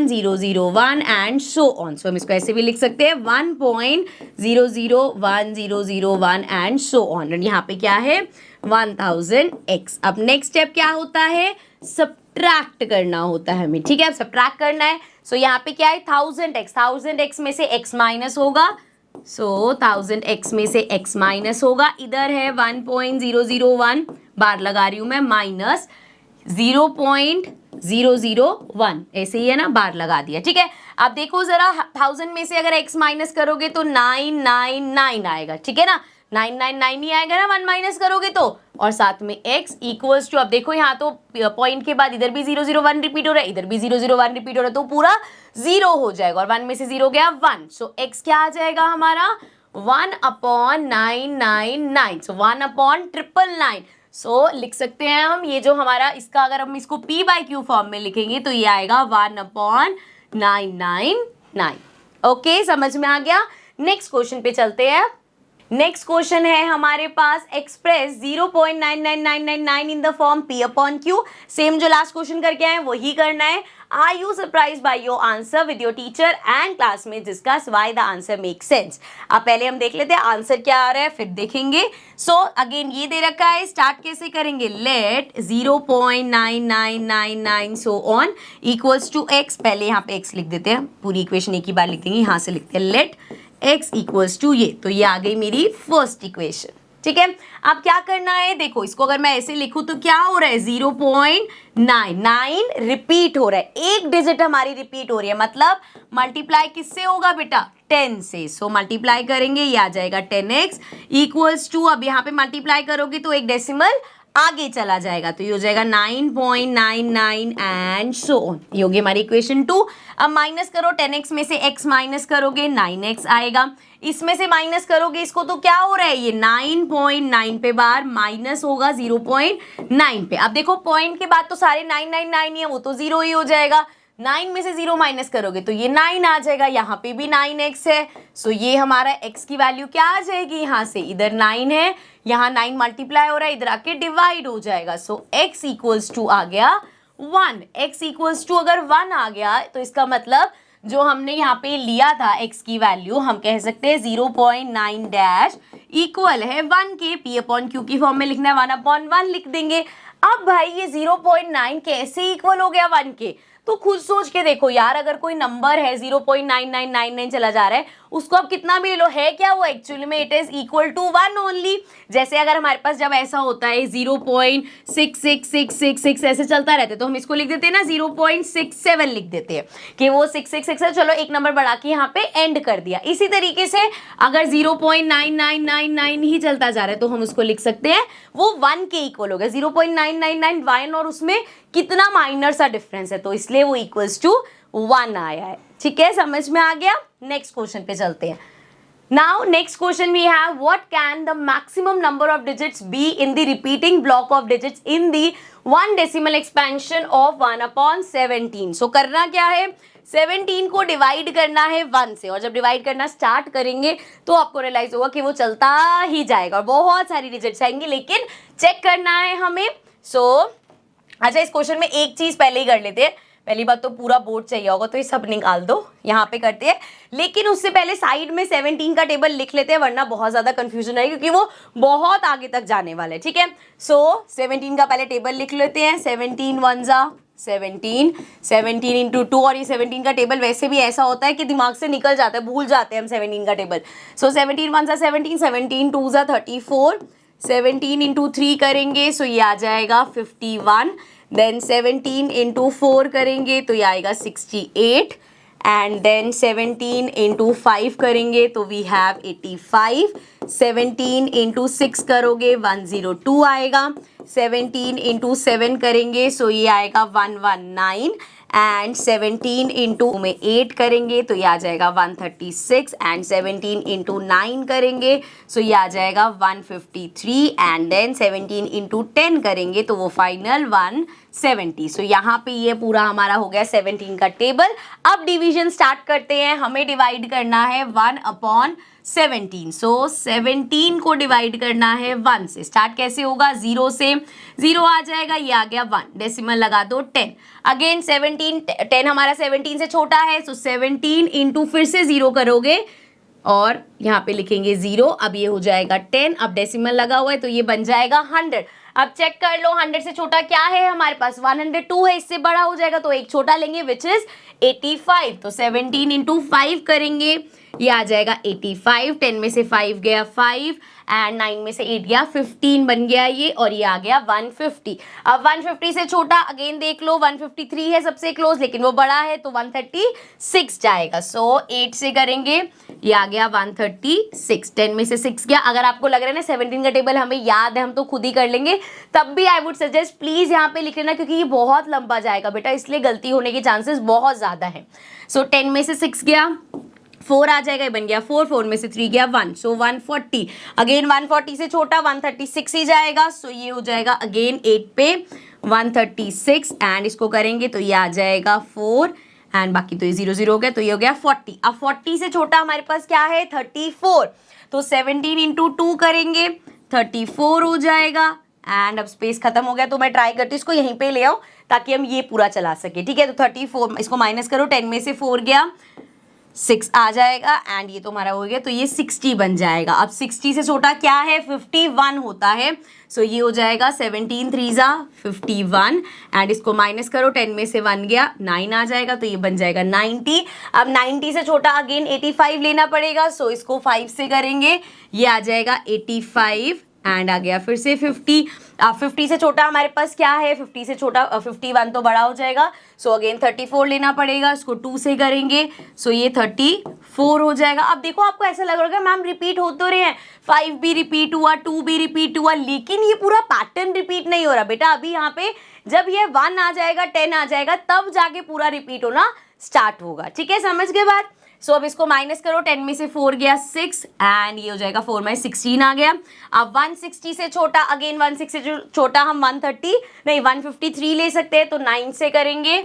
001 एंड सो ऑन। सो हम इसको ऐसे भी लिख सकते हैं 1.001 001 एंड सो ऑन। और यहाँ पे क्या है 1000x। अब नेक्स्ट स्टेप क्या होता है, सब्ट्रैक्ट करना होता है हमें, ठीक है। अब सब्ट्रैक्ट करना है। सो यहाँ पे क्या है 1000x में से x माइनस होगा, सो 1000x में से x माइनस होगा। इधर है 1.001, बार लगा रही हूँ मैं, माइनस 0.001, ऐसे ही है ना, बार लगा दिया, ठीक है। अब देखो जरा 1000 में से अगर x माइनस करोगे तो 999 आएगा, ठीक है ना, 999 ही आएगा ना 1 माइनस करोगे तो, और साथ में x इक्वल्स टू, अब देखो यहाँ तो पॉइंट के बाद इधर भी 001 रिपीट हो रहा है, इधर भी 001 रिपीट हो रहा है, तो पूरा 0 हो जाएगा और 1 में से 0 गया 1। सो x क्या आ जाएगा हमारा 1/999, सो 1/999। सो लिख सकते हैं हम, ये जो हमारा इसका अगर हम इसको p/q फॉर्म में लिखेंगे तो ये आएगा 1/999। ओके, समझ में आ गया। नेक्स्ट क्वेश्चन पे चलते हैं। नेक्स्ट क्वेश्चन है हमारे पास, express 0.99999 in the form P upon Q। Same जो लास्ट क्वेश्चन करके आए वही करना है। Are you surprise by your answer with your teacher and classmate, discuss why the answer make sense. अब पहले हम देख लेते हैं आंसर क्या आ रहा है, फिर देखेंगे। सो अगेन ये दे रखा है, स्टार्ट कैसे करेंगे, let 0.9999 so on equals to x। पहले यहाँ पे x लिख देते हैं, पूरी इक्वेशन एक ही बार लिख देंगे, यहाँ से लिखते हैं लेट x इक्वल्स टू ये, तो ये आ गई मेरी फर्स्ट इक्वेशन। ठीक है, अब क्या करना है, देखो इसको अगर मैं ऐसे लिखूं तो क्या हो रहा है, 0.99 रिपीट हो रहा है, एक डिजिट हमारी रिपीट हो रही है, मतलब मल्टीप्लाई किससे होगा बेटा, 10 से। सो मल्टीप्लाई करेंगे, ये आ जाएगा 10x इक्वल्स टू, अब यहाँ पे मल्टीप्लाई करोगे तो एक डेसिमल आगे चला जाएगा, तो ये हो जाएगा 9.99 एंड सो ऑन। ये होगी हमारी इक्वेशन 2। अब माइनस करो, 10x में से x माइनस करोगे 9x आएगा, इसमें से माइनस करोगे इसको तो क्या हो रहा है, ये 9.9 पे बार माइनस होगा 0.9 पे। अब देखो पॉइंट के बाद तो सारे 999 ही है, वो तो 0 ही हो जाएगा। 9 में से 0 माइनस करोगे तो ये 9 आ जाएगा, यहाँ पे भी 9x है। सो ये हमारा x की वैल्यू क्या आ जाएगी, यहाँ से इधर 9 है, यहाँ 9 मल्टीप्लाई हो रहा है, इधर आके डिवाइड हो जाएगा। सो x इक्वल्स टू आ गया 1। x इक्वल्स टू अगर 1 आ गया तो इसका मतलब जो हमने यहाँ पे लिया था x की वैल्यू, हम कह सकते हैं 0.9 डैश इक्वल है 1 के। p अपॉन क्यू की फॉर्म में लिखना है 1/1 लिख देंगे। अब भाई ये 0.9 कैसे इक्वल हो गया 1 के, तो खुद सोच के देखो यार, अगर कोई नंबर है 0.9999 चला जा रहा है, उसको आप कितना भी ले लो, है क्या वो एक्चुअली में, it is equal to 1 only. जैसे अगर हमारे पास जब ऐसा होता है 0.66666 ऐसे चलता रहता है, तो हम इसको लिख देते हैं ना 0.67 लिख देते हैं कि वो 666 है, चलो एक नंबर बढ़ा के यहाँ पे एंड कर दिया। इसी तरीके से अगर 0.9999 ही चलता जा रहा है तो हम उसको लिख सकते हैं वो 1 के इक्वल हो गया। 0.999 1 और उसमें कितना माइनर सा डिफरेंस है, तो इसलिए वो इक्वल्स टू 1 आया है। ठीक है, समझ में आ गया। नेक्स्ट क्वेश्चन पे चलते हैं। Now next question we have, what can the maximum number of digits be in the repeating block of digits in the 1 decimal expansion of 1/17। So करना क्या है, 17 को डिवाइड करना है 1 से, और जब डिवाइड करना स्टार्ट करेंगे तो आपको रियलाइज होगा कि वो चलता ही जाएगा और बहुत सारी डिजिट्स आएंगी, लेकिन चेक करना है हमें। अच्छा, इस क्वेश्चन में एक चीज पहले ही कर लेते हैं। पहली बात तो पूरा बोर्ड चाहिए होगा तो ये सब निकाल दो, यहाँ पे करते हैं, लेकिन उससे पहले साइड में 17 का टेबल लिख लेते हैं, वरना बहुत ज्यादा कंफ्यूजन है क्योंकि वो बहुत आगे तक जाने वाला है। ठीक है, सो 17 का पहले टेबल लिख लेते हैं। 17 1 जा 17, 17 इंटू 2, और ये 17 का टेबल वैसे भी ऐसा होता है कि दिमाग से निकल जाता है, भूल जाते हैं हम 17 का टेबल। सो 17 1 जा 17, 17 2 जा 34, 17 इंटू 3 करेंगे सो ये आ जाएगा 51, देन 17 इंटू 4 करेंगे तो ये आएगा 68, एंड देन 17 इंटू 5 करेंगे तो वी हैव 85, 17 इंटू 6 करोगे 102 आएगा, 17 इंटू 7 करेंगे सो ये आएगा 119, एंड 17 इंटू में 8 करेंगे तो ये आ जाएगा 136, एंड 17 इंटू 9 करेंगे सो ये आ जाएगा 153, एंड देन 17 इंटू 10 करेंगे तो वो फाइनल 170। सो यहाँ पे ये पूरा हमारा हो गया 17 का टेबल। अब डिवीजन स्टार्ट करते हैं, हमें डिवाइड करना है 1/17। सो 17 को डिवाइड करना है 1 से। स्टार्ट कैसे होगा, 0 से, 0 आ जाएगा, ये आ गया 1, डेसिमल लगा दो 10। अगेन 17, 10 हमारा 17 से छोटा है, सो 17 इंटू फिर से 0 करोगे और यहाँ पे लिखेंगे 0, अब ये हो जाएगा 10, अब डेसिमल लगा हुआ है तो ये बन जाएगा 100। अब चेक कर लो 100 से छोटा क्या है हमारे पास, 102 है, इससे बड़ा हो जाएगा तो एक छोटा लेंगे विच इज 85। तो 17 इंटू 5 करेंगे, ये आ जाएगा 85, 10 में से 5 गया 5, एंड 9 में से 8 गया 15 बन गया ये, और ये आ गया 150। अब 150 से छोटा अगेन देख लो, 153 है सबसे क्लोज लेकिन वो बड़ा है तो 136 जाएगा। सो 8 से करेंगे, ये आ गया 136, 10 में से 6 गया। अगर आपको लग रहा है ना 17 का टेबल हमें याद है हम तो खुद ही कर लेंगे, तब भी आई वुड सजेस्ट प्लीज यहाँ पे लिख लेना क्योंकि ये बहुत लंबा जाएगा बेटा, इसलिए गलती होने के चांसेस बहुत ज्यादा है। सो 10 में से 6 गया 4 आ जाएगा, ये बन गया 4, 4 में से 3 गया 1, सो 140। अगेन 140 से छोटा 136 ही जाएगा, सो ये हो जाएगा अगेन 8 पे 136, एंड इसको करेंगे तो ये आ जाएगा 4, एंड बाकी तो ये 0 0 हो गया, तो ये हो गया 40। अब 40 से छोटा हमारे पास क्या है 34, तो 17 इंटू 2 करेंगे 34 हो जाएगा। एंड अब स्पेस खत्म हो गया, तो मैं ट्राई करती हूँ इसको यहीं पे ले आऊँ ताकि हम ये पूरा चला सके, ठीक है। तो 34 इसको माइनस करो, 10 में से 4 गया 6 आ जाएगा एंड ये तो हमारा हो गया, तो ये 60 बन जाएगा। अब 60 से छोटा क्या है 51 होता है, सो ये हो जाएगा 17 3 जा 51 एंड इसको माइनस करो, 10 में से 1 गया 9 आ जाएगा, तो ये बन जाएगा 90। अब 90 से छोटा अगेन 85 लेना पड़ेगा, सो इसको 5 से करेंगे, ये आ जाएगा 85 एंड आ गया फिर से 50। अब 50 से छोटा हमारे पास क्या है 50 से छोटा 51 तो बड़ा हो जाएगा, सो अगेन 34 लेना पड़ेगा, इसको 2 से करेंगे, सो ये 34 हो जाएगा। अब देखो आपको ऐसा लग रहा है मैम रिपीट हो तो रहे हैं, 5 भी रिपीट हुआ 2 भी रिपीट हुआ, लेकिन ये पूरा पैटर्न रिपीट नहीं हो रहा बेटा। अभी यहाँ पे जब ये 1 आ जाएगा 10 आ जाएगा तब जाके पूरा रिपीट होना स्टार्ट होगा, ठीक है, समझ गए बात। सो अब इसको माइनस करो, 10 में से 4 गया 6 एंड ये हो जाएगा 4 में 16 आ गया। अब 160 से छोटा अगेन 160 से छोटा हम 153 ले सकते हैं, तो 9 से करेंगे,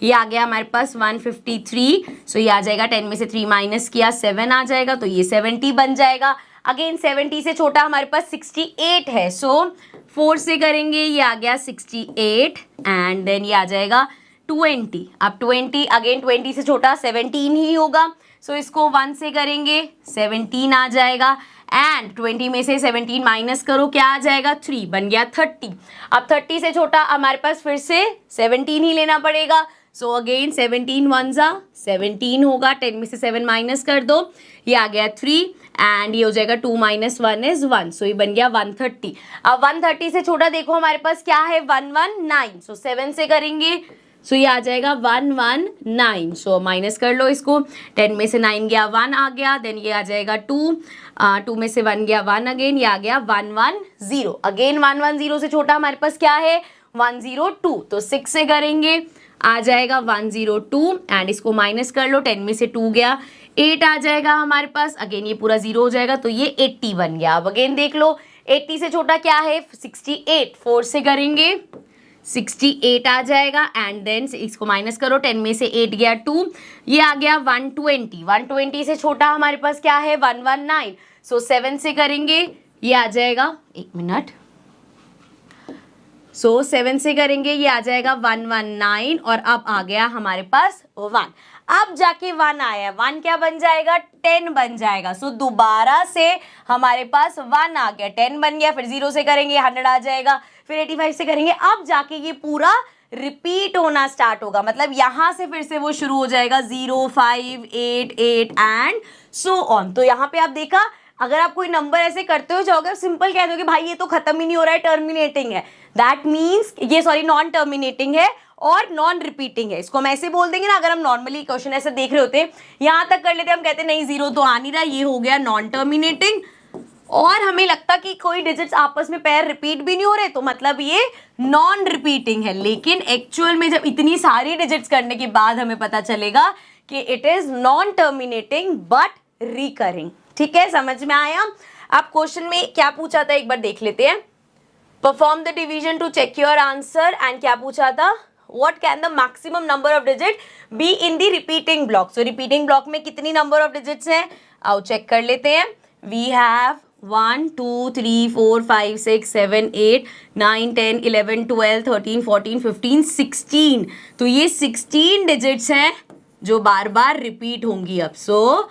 ये आ गया हमारे पास 153, सो ये आ जाएगा 10 में से 3 माइनस किया 7 आ जाएगा, तो ये 70 बन जाएगा। अगेन 70 से छोटा हमारे पास 68 है, सो 4 से करेंगे, ये आ गया 68 एंड देन ये आ जाएगा 20। अब 20 अगेन 20 से छोटा 17 ही होगा, सो इसको 1 से करेंगे 17 आ जाएगा एंड 20 में से 17 माइनस करो, क्या आ जाएगा 3 बन गया 30। अब 30 से छोटा हमारे पास फिर से 17 ही लेना पड़ेगा, सो अगेन 17 1 जा 17 होगा, 10 में से 7 माइनस कर दो, ये आ गया 3 एंड ये हो जाएगा 2 माइनस 1 इज 1, सो ये बन गया 130। अब 130 से छोटा देखो हमारे पास क्या है 119, सो 7 से करेंगे, सो ये आ जाएगा 119, सो माइनस कर लो इसको, 10 में से 9 गया 1 आ गया, देन ये आ जाएगा 2 में से 1 गया 1 अगेन, ये आ गया 110। अगेन 110 से छोटा हमारे पास क्या है 102, तो 6 से करेंगे, आ जाएगा 102 एंड इसको माइनस कर लो, 10 में से 2 गया 8 आ जाएगा हमारे पास, अगेन ये पूरा 0 हो जाएगा, तो ये 80 बन गया। अब अगेन देख लो 80 से छोटा क्या है 68, 4 से करेंगे 68 आ जाएगा एंड देन इसको माइनस करो, 10 में से 8 गया 2, ये आ गया 120। 120 से छोटा हमारे पास क्या है 119, सो 7 से करेंगे, ये आ जाएगा 1 मिनट, सो 7 से करेंगे, ये आ जाएगा 119 और अब आ गया हमारे पास 1। अब जाके 1 आया, 1 क्या बन जाएगा 10 बन जाएगा, सो दोबारा से हमारे पास 1 आ गया 10 बन गया, फिर 0 से करेंगे 100 आ जाएगा, फिर 85 से करेंगे, अब जाके ये पूरा रिपीट होना स्टार्ट होगा, मतलब यहाँ से फिर से वो शुरू हो जाएगा 0 5 8 8 एंड सो ऑन। तो यहाँ पे आप देखा अगर आप कोई नंबर ऐसे करते हो जाओगे, सिंपल कह दोगे भाई ये तो खत्म ही नहीं हो रहा है, टर्मिनेटिंग है, दैट मीन्स ये सॉरी नॉन टर्मिनेटिंग है और नॉन रिपीटिंग है, इसको हम ऐसे बोल देंगे ना। अगर हम नॉर्मली क्वेश्चन ऐसे देख रहे होते यहाँ तक कर लेते, हम कहते नहीं 0 तो आ नहीं रहा, ये हो गया नॉन टर्मिनेटिंग, और हमें लगता कि कोई डिजिट्स आपस में पैर रिपीट भी नहीं हो रहे, तो मतलब ये नॉन रिपीटिंग है। लेकिन एक्चुअल में जब इतनी सारी डिजिट्स करने के बाद हमें पता चलेगा कि it is non terminating but recurring, ठीक है, समझ में आया। अब क्वेश्चन में क्या पूछा था एक बार देख लेते हैं, perform the division to check your answer, and क्या पूछा था what can the maximum number of digit be in the repeating block. So repeating block में कितनी नंबर ऑफ डिजिट्स हैं, आओ चेक कर लेते हैं। वी हैव 1 2 3 4 5 6 7 8 9 10 11 12 13 14 15 16, तो ये 16 डिजिट्स हैं जो बार बार रिपीट होंगी। अब सो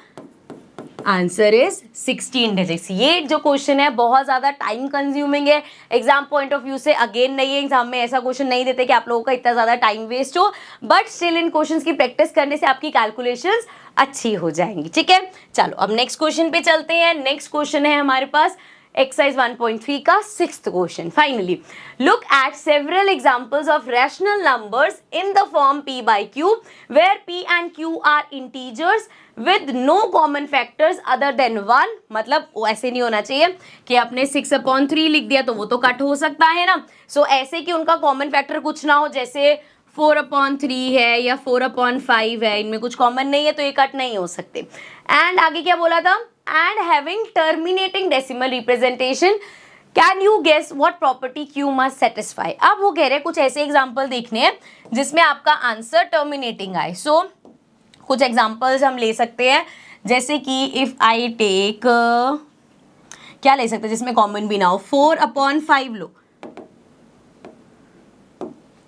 आंसर इज 16 डिजिट्स। ये जो क्वेश्चन है बहुत ज़्यादा टाइम कंज्यूमिंग है, एग्जाम पॉइंट ऑफ व्यू से अगेन नहीं है, एग्जाम में ऐसा क्वेश्चन नहीं देते कि आप लोगों का इतना ज़्यादा टाइम वेस्ट हो, बट स्टिल इन क्वेश्चंस की प्रैक्टिस करने से आपकी कैलकुलेशंस अच्छी हो जाएंगी, ठीक है। चलो अब नेक्स्ट क्वेश्चन पे चलते हैं। नेक्स्ट क्वेश्चन है हमारे पास एक्सरसाइज 1.3 का 6th question. Finally look at several examples of rational numbers in the form p by q where p and q are integers with no common factors other than 1। मतलब ऐसे नहीं होना चाहिए कि आपने 6/3 लिख दिया तो वो तो कट हो सकता है ना, सो ऐसे कि उनका कॉमन फैक्टर कुछ ना हो, जैसे 4/3 है या 4/5 है, इनमें कुछ कॉमन नहीं है तो ये कट नहीं हो सकते। एंड आगे क्या बोला था, and having terminating decimal representation can you guess what property q must satisfy. अब वो कह रहे हैं कुछ ऐसे एग्जाम्पल देखने हैं जिसमें आपका आंसर टर्मिनेटिंग आए। सो कुछ एग्जाम्पल्स हम ले सकते हैं, जैसे कि इफ आई टेक, क्या ले सकते हैं जिसमें कॉमन भी ना हो, 4/5 लो।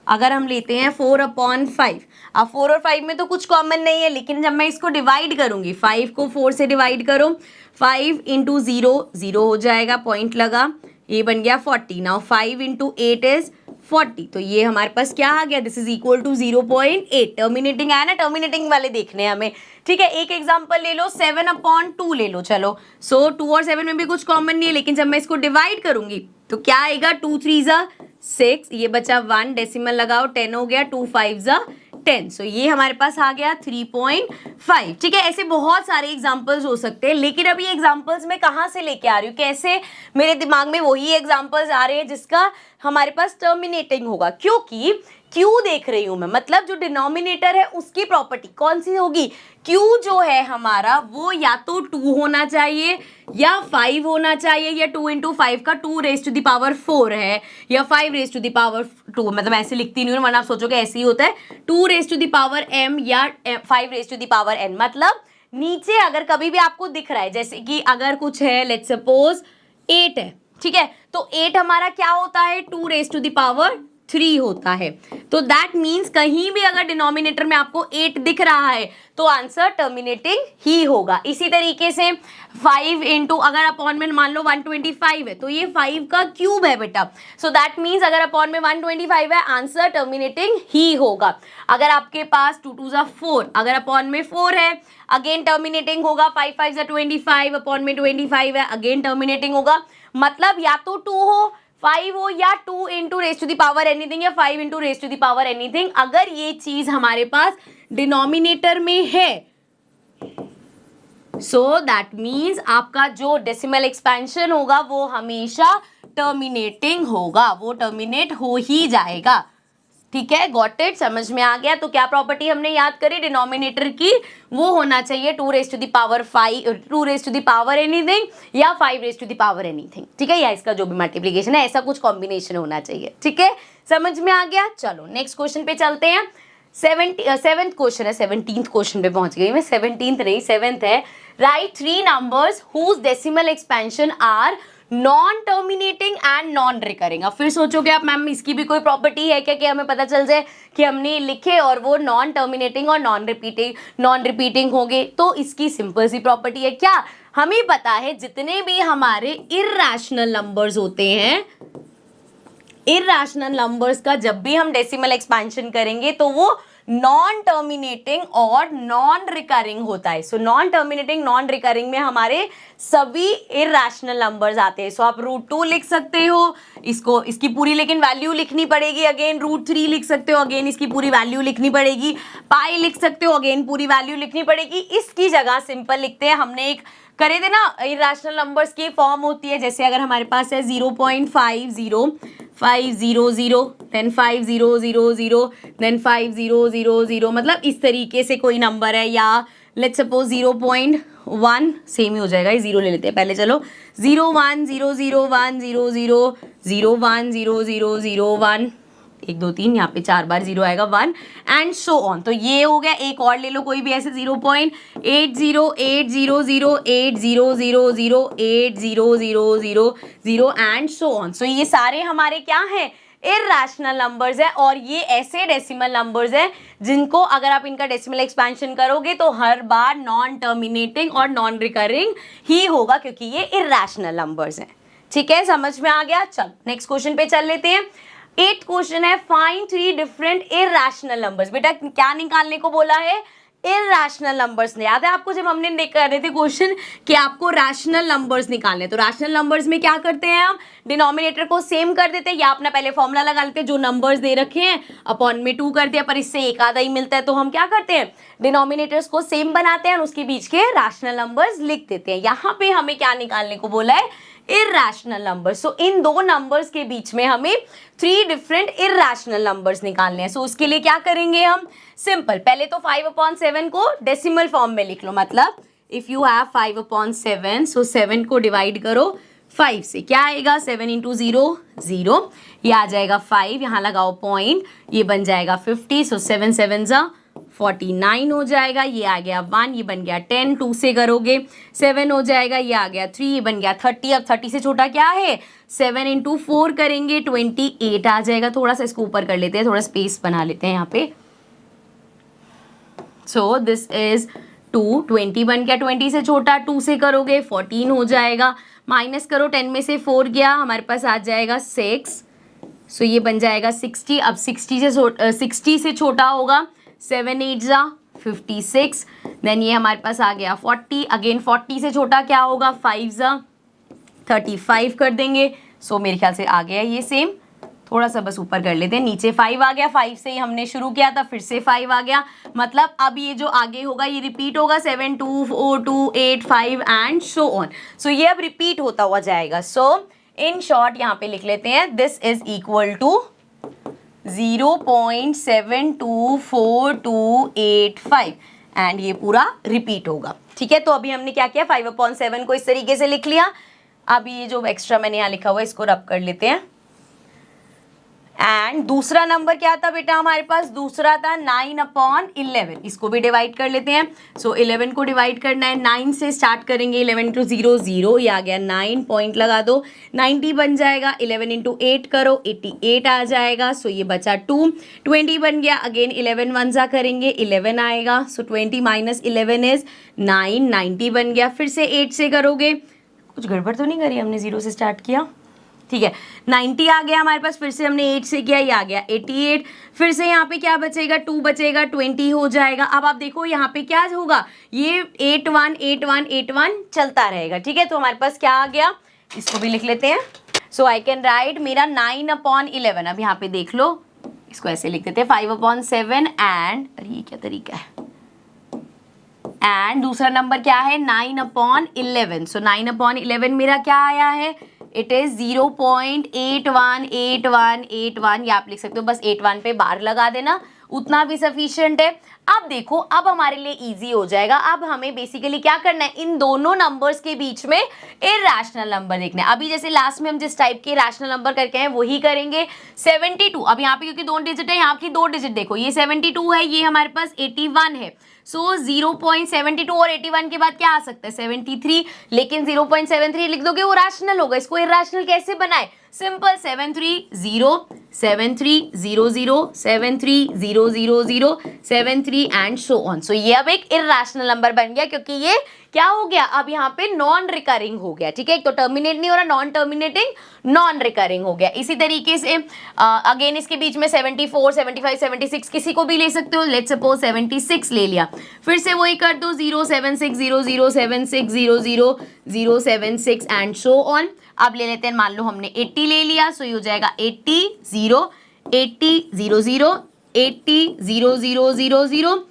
अगर हम लेते हैं 4/5, अब 4 और 5 में तो कुछ कॉमन नहीं है, लेकिन जब मैं इसको डिवाइड करूंगी, 5 को 4 से डिवाइड करो, 5 इंटू 0 0 हो जाएगा, पॉइंट लगा, ये बन गया 40। नाउ 5 इंटू 8 इज 40, तो ये हमारे पास क्या आ गया, this is equal to 0.8। Terminating आया ना, टर्मिनेटिंग वाले देखने हैं हमें, ठीक है। एक एग्जांपल ले लो, 7/2 ले लो, चलो। सो 2 और 7 में भी कुछ कॉमन नहीं है, लेकिन जब मैं इसको डिवाइड करूंगी तो क्या आएगा, 2 3 6, ये बचा 1, डेसिमल लगाओ, 10 हो गया, 2 5 10। सो ये हमारे पास आ गया 3.5, ठीक है। ऐसे बहुत सारे एग्जांपल्स हो सकते हैं, लेकिन अभी एग्जांपल्स मैं कहाँ से लेके आ रही हूँ, कैसे मेरे दिमाग में वही एग्जांपल्स आ रहे हैं जिसका हमारे पास टर्मिनेटिंग होगा, क्योंकि क्यू देख रही हूं मैं, मतलब जो डिनोमिनेटर है उसकी प्रॉपर्टी कौन सी होगी, क्यू जो है हमारा वो या तो 2 होना चाहिए या 5 होना चाहिए, या 2 इंटू 5 का 2 रेज टू द पावर 4 है, या 5 रेज टू द पावर 2, मतलब ऐसे लिखती नहीं हूँ वरना आप सोचोगे ऐसे ही होता है, 2 raise to the power m या 5 raise to the power n। मतलब नीचे अगर कभी भी आपको दिख रहा है, जैसे कि अगर कुछ है, लेट्स सपोज 8 है, ठीक है, तो 8 हमारा क्या होता है, 2 रेज टू द पावर 3 होता है। तो दैट मीन्स कहीं भी अगर डिनोमिनेटर में आपको 8 दिख रहा है तो आंसर टर्मिनेटिंग ही होगा। इसी तरीके से 5 इंटू, अगर अपॉन में मान लो 125 है तो ये 5 का क्यूब है बेटा, सो दैट मीन्स अगर अपॉन में 125 है आंसर टर्मिनेटिंग ही होगा। अगर आपके पास 2 2 4, अगर अपॉन में 4 है अगेन टर्मिनेटिंग होगा, 5 5 25, अपॉन में 25 है अगेन टर्मिनेटिंग होगा। मतलब या तो 2 हो, 5 हो, या 2 into raise to the power anything, या 5 into raise to the power anything. अगर ये चीज हमारे पास डिनोमिनेटर में है, सो दैट मीन्स आपका जो डेसिमल एक्सपेंशन होगा वो हमेशा टर्मिनेटिंग होगा, वो टर्मिनेट हो ही जाएगा, ठीक है। गॉट इट, समझ में आ गया। तो क्या प्रॉपर्टी हमने याद करी डिनोमिनेटर की, वो होना चाहिए 2 raise to the power 5, 2 raise to the power anything, या 5 raise to the power anything, ठीक है, या इसका जो भी मल्टीप्लिकेशन है ऐसा कुछ कॉम्बिनेशन होना चाहिए, ठीक है, समझ में आ गया। चलो नेक्स्ट क्वेश्चन पे चलते हैं। 7th क्वेश्चन है, 17th क्वेश्चन पे पहुंच गई मैं, 17th नहीं 7th है। Right 3 numbers whose decimal expansion are non terminating and non recurring. अब फिर सोचोगे आप मैम इसकी भी कोई प्रॉपर्टी है क्या कि हमें पता चल जाए कि हमने लिखे और वो नॉन टर्मिनेटिंग और नॉन रिपीटिंग हो गए। तो इसकी सिंपल सी प्रॉपर्टी है, क्या हमें पता है जितने भी हमारे इर्रेशनल नंबर्स होते हैं, इर्रेशनल नंबर्स का जब भी हम डेसिमल एक्सपेंशन करेंगे तो वो नॉन टर्मिनेटिंग और नॉन रिकरिंग होता है। So non terminating non recurring में हमारे सभी इर्रेशनल नंबर्स आते हैं। सो आप √2 लिख सकते हो, इसको इसकी पूरी लेकिन वैल्यू लिखनी पड़ेगी, अगेन √3 लिख सकते हो, अगेन इसकी पूरी वैल्यू लिखनी पड़ेगी, पाई लिख सकते हो, अगेन पूरी वैल्यू लिखनी पड़ेगी। इसकी जगह सिंपल लिखते हैं, हमने एक करे थे ना इर्रेशनल नंबर्स की फॉर्म होती है, जैसे अगर हमारे पास है 0.50 500 देन 5000 देन 5000, मतलब इस तरीके से कोई नंबर है, या लेट्स सपोज 0.1 सेम ही हो जाएगा, ये 0 ले लेते हैं पहले, चलो 01001000010001, 1 2 3 यहाँ पे 4 बार 0 आएगा, 1 एंड सो ऑन। तो ये हो गया। एक और ले लो कोई भी ऐसे 0.808000800080000 एंड सो ऑन। सो ये सारे हमारे क्या हैं, इर्रेशनल नंबर्स है, और ये ऐसे डेसिमल नंबर्स है जिनको अगर आप इनका डेसिमल एक्सपेंशन करोगे तो हर बार नॉन टर्मिनेटिंग और नॉन रिकरिंग ही होगा, क्योंकि ये इर्रेशनल नंबर्स हैं, ठीक है, समझ में आ गया। चल नेक्स्ट क्वेश्चन पे चल लेते हैं। 8th क्वेश्चन है, फाइंड 3 डिफरेंट इर्रेशनल नंबर्स। बेटा क्या निकालने को बोला है, इर्रेशनल नंबर्स। याद है आपको जब हमने कर रहे थे क्वेश्चन कि आपको रैशनल नंबर्स निकालने, तो रैशनल नंबर्स में क्या करते हैं हम, डिनोमिनेटर को सेम कर देते हैं, या अपना पहले फॉर्मूला लगा लेते हैं, जो नंबर्स दे रखे हैं अपॉन में 2 कर दिया, पर इससे एक आधा ही मिलता है, तो हम क्या करते हैं डिनोमिनेटर्स को सेम बनाते हैं और उसके बीच के रैशनल नंबर्स लिख देते हैं। यहाँ पे हमें क्या निकालने को बोला है, इर्रेशनल नंबर्स। सो इन दो नंबर्स के बीच में हमें 3 डिफरेंट इर्रेशनल नंबर्स निकालने हैं। सो उसके लिए क्या करेंगे हम, सिंपल, पहले तो 5/7 को डेसिमल फॉर्म में लिख लो, मतलब इफ यू हैव 5/7, सो 7 को डिवाइड करो 5 से क्या आएगा 7 इंटू 0 0, ये आ जाएगा 5, यहाँ लगाओ पॉइंट, ये बन जाएगा 50, सो 7 7 जा 49 हो जाएगा, ये आ गया 1, ये बन गया 10, 2 से करोगे 7 हो जाएगा, ये आ गया 3, ये बन गया 30, अब 30 से छोटा क्या है 7 इंटू 4 करेंगे 28 आ जाएगा, थोड़ा सा इसको ऊपर कर लेते हैं, थोड़ा स्पेस बना लेते हैं यहाँ पे, सो दिस इज 2, 20 बन गया 20 से छोटा, 2 से करोगे 14 हो जाएगा, माइनस करो 10 में से 4 गया, हमारे पास आ जाएगा 6, सो ये बन जाएगा 60, अब 60 से छोटा होगा 7 8 जा 56, देन ये हमारे पास आ गया 40, अगेन 40 से छोटा क्या होगा 5 जा 35 कर देंगे, सो मेरे ख्याल से आ गया ये सेम, थोड़ा सा बस ऊपर कर लेते हैं, नीचे 5 आ गया, 5 से ही हमने शुरू किया था, फिर से 5 आ गया, मतलब अब ये जो आगे होगा ये रिपीट होगा 7 2 4 2 8 5 एंड सो ऑन, सो ये अब रिपीट होता हुआ जाएगा, सो इन शॉर्ट यहाँ पे लिख लेते हैं this is equal to 0.724285 and ये पूरा रिपीट होगा, ठीक है। तो अभी हमने क्या किया 5/7 को इस तरीके से लिख लिया, अब ये जो एक्स्ट्रा मैंने यहाँ लिखा हुआ है इसको रब कर लेते हैं, एंड दूसरा नंबर क्या था बेटा हमारे पास, दूसरा था 9/11, इसको भी डिवाइड कर लेते हैं, सो 11 को डिवाइड करना है 9 से स्टार्ट करेंगे, 11 इंटू 0 0, ये आ गया 9, पॉइंट लगा दो 90 बन जाएगा, 11 इंटू 8 करो 88 आ जाएगा, सो ये बचा 2, 20 बन गया, अगेन 11 वन जा करेंगे 11 आएगा, सो 20 माइनस 11 इज 9, 90 बन गया, फिर से 8 से करोगे, कुछ गड़बड़ तो नहीं करी हमने, 0 से स्टार्ट किया, ठीक है 90 आ गया हमारे पास, फिर से हमने 8 से किया, ये आ गया 88, फिर से यहाँ पे क्या बचेगा 2 बचेगा 20 हो जाएगा, अब आप देखो यहाँ पे क्या होगा, ये 8 1 8 1 8 1 चलता रहेगा, ठीक है। तो हमारे पास क्या आ गया, इसको भी लिख लेते हैं, सो आई कैन राइट मेरा 9/11, अब यहाँ पे देख लो, इसको ऐसे लिख देते हैं 5/7 एंड, अरे ये क्या तरीका है, एंड दूसरा नंबर क्या है 9/11, सो 9/11 मेरा क्या आया है, इट इज 0.818181, ये आप लिख सकते हो, बस 81 पे बार लगा देना, उतना भी सफिशिएंट है। अब देखो अब हमारे लिए इजी हो जाएगा, अब हमें बेसिकली क्या करना है, इन दोनों नंबर्स के बीच में इरैशनल नंबर देखना है, अभी जैसे लास्ट में हम जिस टाइप के रैशनल नंबर करके हैं वही करेंगे। 72, अब यहाँ पे क्योंकि 2 डिजिट है, यहाँ की 2 डिजिट देखो, ये 72 है, ये हमारे पास 81 है, सो 0.72 और 81 के बाद क्या आ सकता है 73, लेकिन 0.73 लिख दोगे वो रैशनल होगा, इसको इरैशनल कैसे बनाए, सिंपल 730 7300 73000 73 एंड सो ऑन, सो ये अब एक इरैशनल नंबर बन गया, क्योंकि ये क्या हो गया अब यहाँ पे नॉन रिकरिंग हो गया, ठीक है, एक तो टर्मिनेट नहीं हो रहा, नॉन टर्मिनेटिंग नॉन रिकरिंग हो गया। इसी तरीके से अगेन इसके बीच में 74 75 76 किसी को भी ले सकते हो, लेट्स सपोज 76 ले लिया, फिर से वही कर दो 07600 7600 076 एंड सो ऑन। अब ले लेते हैं, मान लो हमने 80 ले लिया, सो ये हो जाएगा 80 0 80 00 80 0000,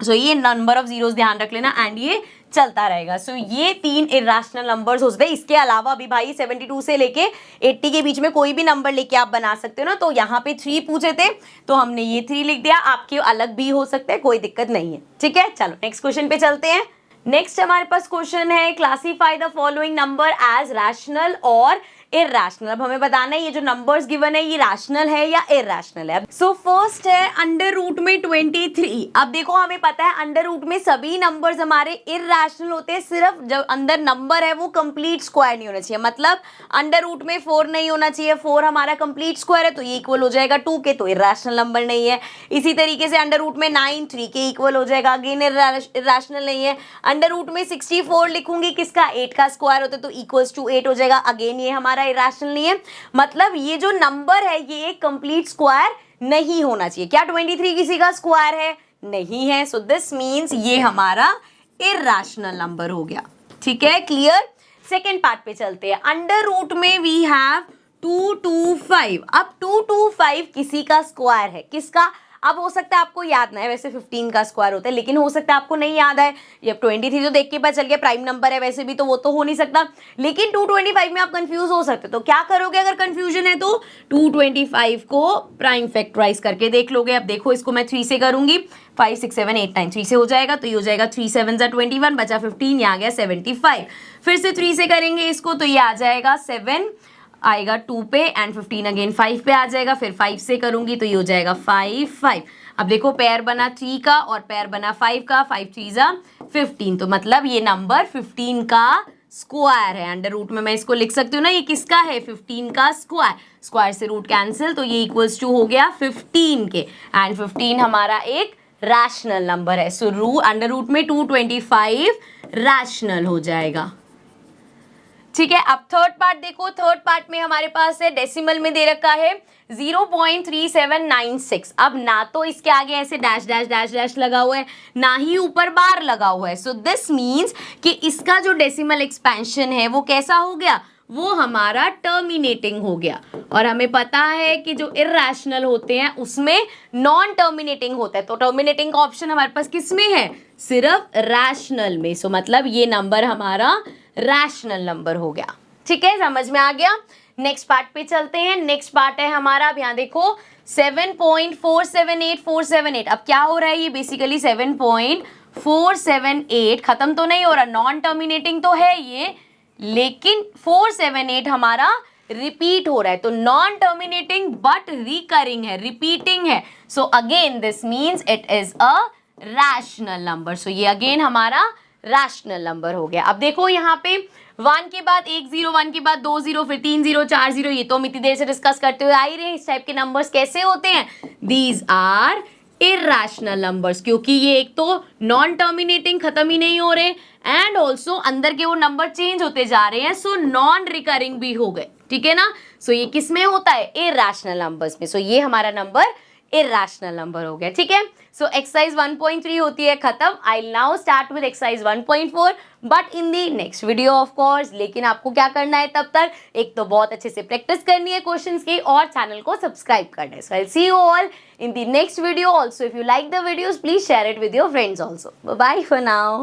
सो ये नंबर ऑफ जीरोस ध्यान रख लेना, एंड ये चलता रहेगा। सो ये 3 इरैशनल नंबर्स हो सकते हैं। इसके अलावा अभी भाई 72 से लेके 80 के बीच में कोई भी नंबर लेके आप बना सकते हो ना, तो यहाँ पे 3 पूछे थे तो हमने ये 3 लिख दिया, आपके अलग भी हो सकते हैं, कोई दिक्कत नहीं है, ठीक है। चलो नेक्स्ट क्वेश्चन पे चलते हैं। नेक्स्ट हमारे पास क्वेश्चन है, classify the following number as rational और इरैशनल। अब हमें बताना है ये जो नंबर्स गिवन है ये रैशनल है या इरैशनल है। सो फर्स्ट है अंडर रूट में 23। अब देखो हमें पता है अंडर रूट में सभी नंबर्स हमारे इरैशनल होते हैं, सिर्फ जब अंदर नंबर है वो कंप्लीट स्क्वायर नहीं होना चाहिए, मतलब अंडर रूट में 4 नहीं होना चाहिए, 4 हमारा कंप्लीट स्क्वायर है तो ये इक्वल हो जाएगा 2 के, तो इरैशनल नंबर नहीं है। इसी तरीके से अंडर रूट में 9 3 के इक्वल हो जाएगा, अगेन इरैशनल नहीं है। अंडर रूट में 64 लिखूंगी किसका, 8 का स्क्वायर होता है तो इक्वल्स टू 8 हो जाएगा, अगेन ये हमारा इरैशनल नहीं है। मतलब ये जो नंबर है ये एक कंप्लीट स्क्वायर नहीं होना चाहिए। क्या 23 किसी का स्क्वायर है? नहीं है। सो दिस मींस ये हमारा इरैशनल नंबर हो गया, ठीक है, क्लियर। सेकेंड पार्ट पे चलते हैं। अंडर रूट में वी हैव 225। अब 225 किसी का स्क्वायर है, किसका? अब हो सकता है आपको याद ना है, वैसे 15 का स्क्वायर होता है, लेकिन हो सकता है आपको नहीं याद है। ये 23 तो देख के पता चल गया प्राइम नंबर है, वैसे भी तो वो तो हो नहीं सकता, लेकिन 225 में आप कंफ्यूज हो सकते, तो क्या करोगे अगर कंफ्यूजन है तो 225 को प्राइम फैक्टराइज करके देख लोगे। अब देखो इसको मैं 3 से करूंगी, 5 6 7 8 9 3 से हो जाएगा, तो ये हो जाएगा 3 7 21, बचा 15, ये आ गया 75। फिर से 3 से करेंगे इसको, तो ये आ जाएगा 7 आएगा 2 पे एंड 15 अगेन 5 पे आ जाएगा। फिर 5 से करूंगी तो ये हो जाएगा 5 5। अब देखो पेयर बना 3 का और पेयर बना 5 का, 5 3 15, तो मतलब ये नंबर 15 का स्क्वायर है। अंडर रूट में मैं इसको लिख सकती हूँ ना, ये किसका है, 15 का स्क्वायर, स्क्वायर से रूट कैंसिल, तो ये इक्वल्स टू हो गया 15 के, एंड 15 हमारा एक रैशनल नंबर है। सो अंडर रूट में 225 रैशनल हो जाएगा। ठीक है, अब थर्ड पार्ट देखो, थर्ड पार्ट में हमारे पास है डेसिमल में दे रखा है 0.3796। अब ना तो इसके आगे ऐसे डैश डैश डैश डैश लगा हुआ है, ना ही ऊपर बार लगा हुआ है। सो दिस मीन्स कि इसका जो डेसिमल एक्सपेंशन है वो कैसा हो गया, वो हमारा टर्मिनेटिंग हो गया। और हमें पता है कि जो इर्रेशनल होते हैं उसमें नॉन टर्मिनेटिंग होता है, तो टर्मिनेटिंग का ऑप्शन हमारे पास किस में है, सिर्फ रैशनल में। सो मतलब ये नंबर हमारा रैशनल नंबर हो गया। ठीक है, समझ में आ गया। नेक्स्ट पार्ट पे चलते हैं। नेक्स्ट पार्ट है हमारा, अब यहाँ देखो 7.478478। अब क्या हो रहा है, ये बेसिकली 7.478 खत्म तो नहीं हो रहा, नॉन टर्मिनेटिंग तो है ये, लेकिन 478 हमारा रिपीट हो रहा है, तो नॉन टर्मिनेटिंग बट रिकरिंग है, रिपीटिंग है। So again this means it is a rational number. So ये अगेन हमारा रैशनल नंबर हो गया। अब देखो यहाँ पे 1 के बाद 1 0, 1 के बाद 2 0, फिर 3 0 4 0, ये तो हम इतनी देर से डिस्कस करते हुए आ ही रहे हैं। इस टाइप के नंबर्स कैसे होते हैं, दीज आर इर्रेशनल नंबर्स, क्योंकि ये एक तो नॉन टर्मिनेटिंग खत्म ही नहीं हो रहे, एंड ऑल्सो अंदर के वो नंबर चेंज होते जा रहे हैं, सो नॉन रिकरिंग भी हो गए। ठीक है ना, सो ये किस में होता है, इर्रेशनल नंबर्स में। सो ये हमारा नंबर इर्रेशनल नंबर हो गया। ठीक है, सो एक्सरसाइज 1.3 होती है खत्म। I now start with exercise 1.4 but in the next video of course. लेकिन आपको क्या करना है तब तक, एक तो बहुत अच्छे से प्रैक्टिस करनी है क्वेश्चंस की, और चैनल को सब्सक्राइब करना है। So I see you all in the next video. Also if you like the videos please share it with your friends also. Bye for now.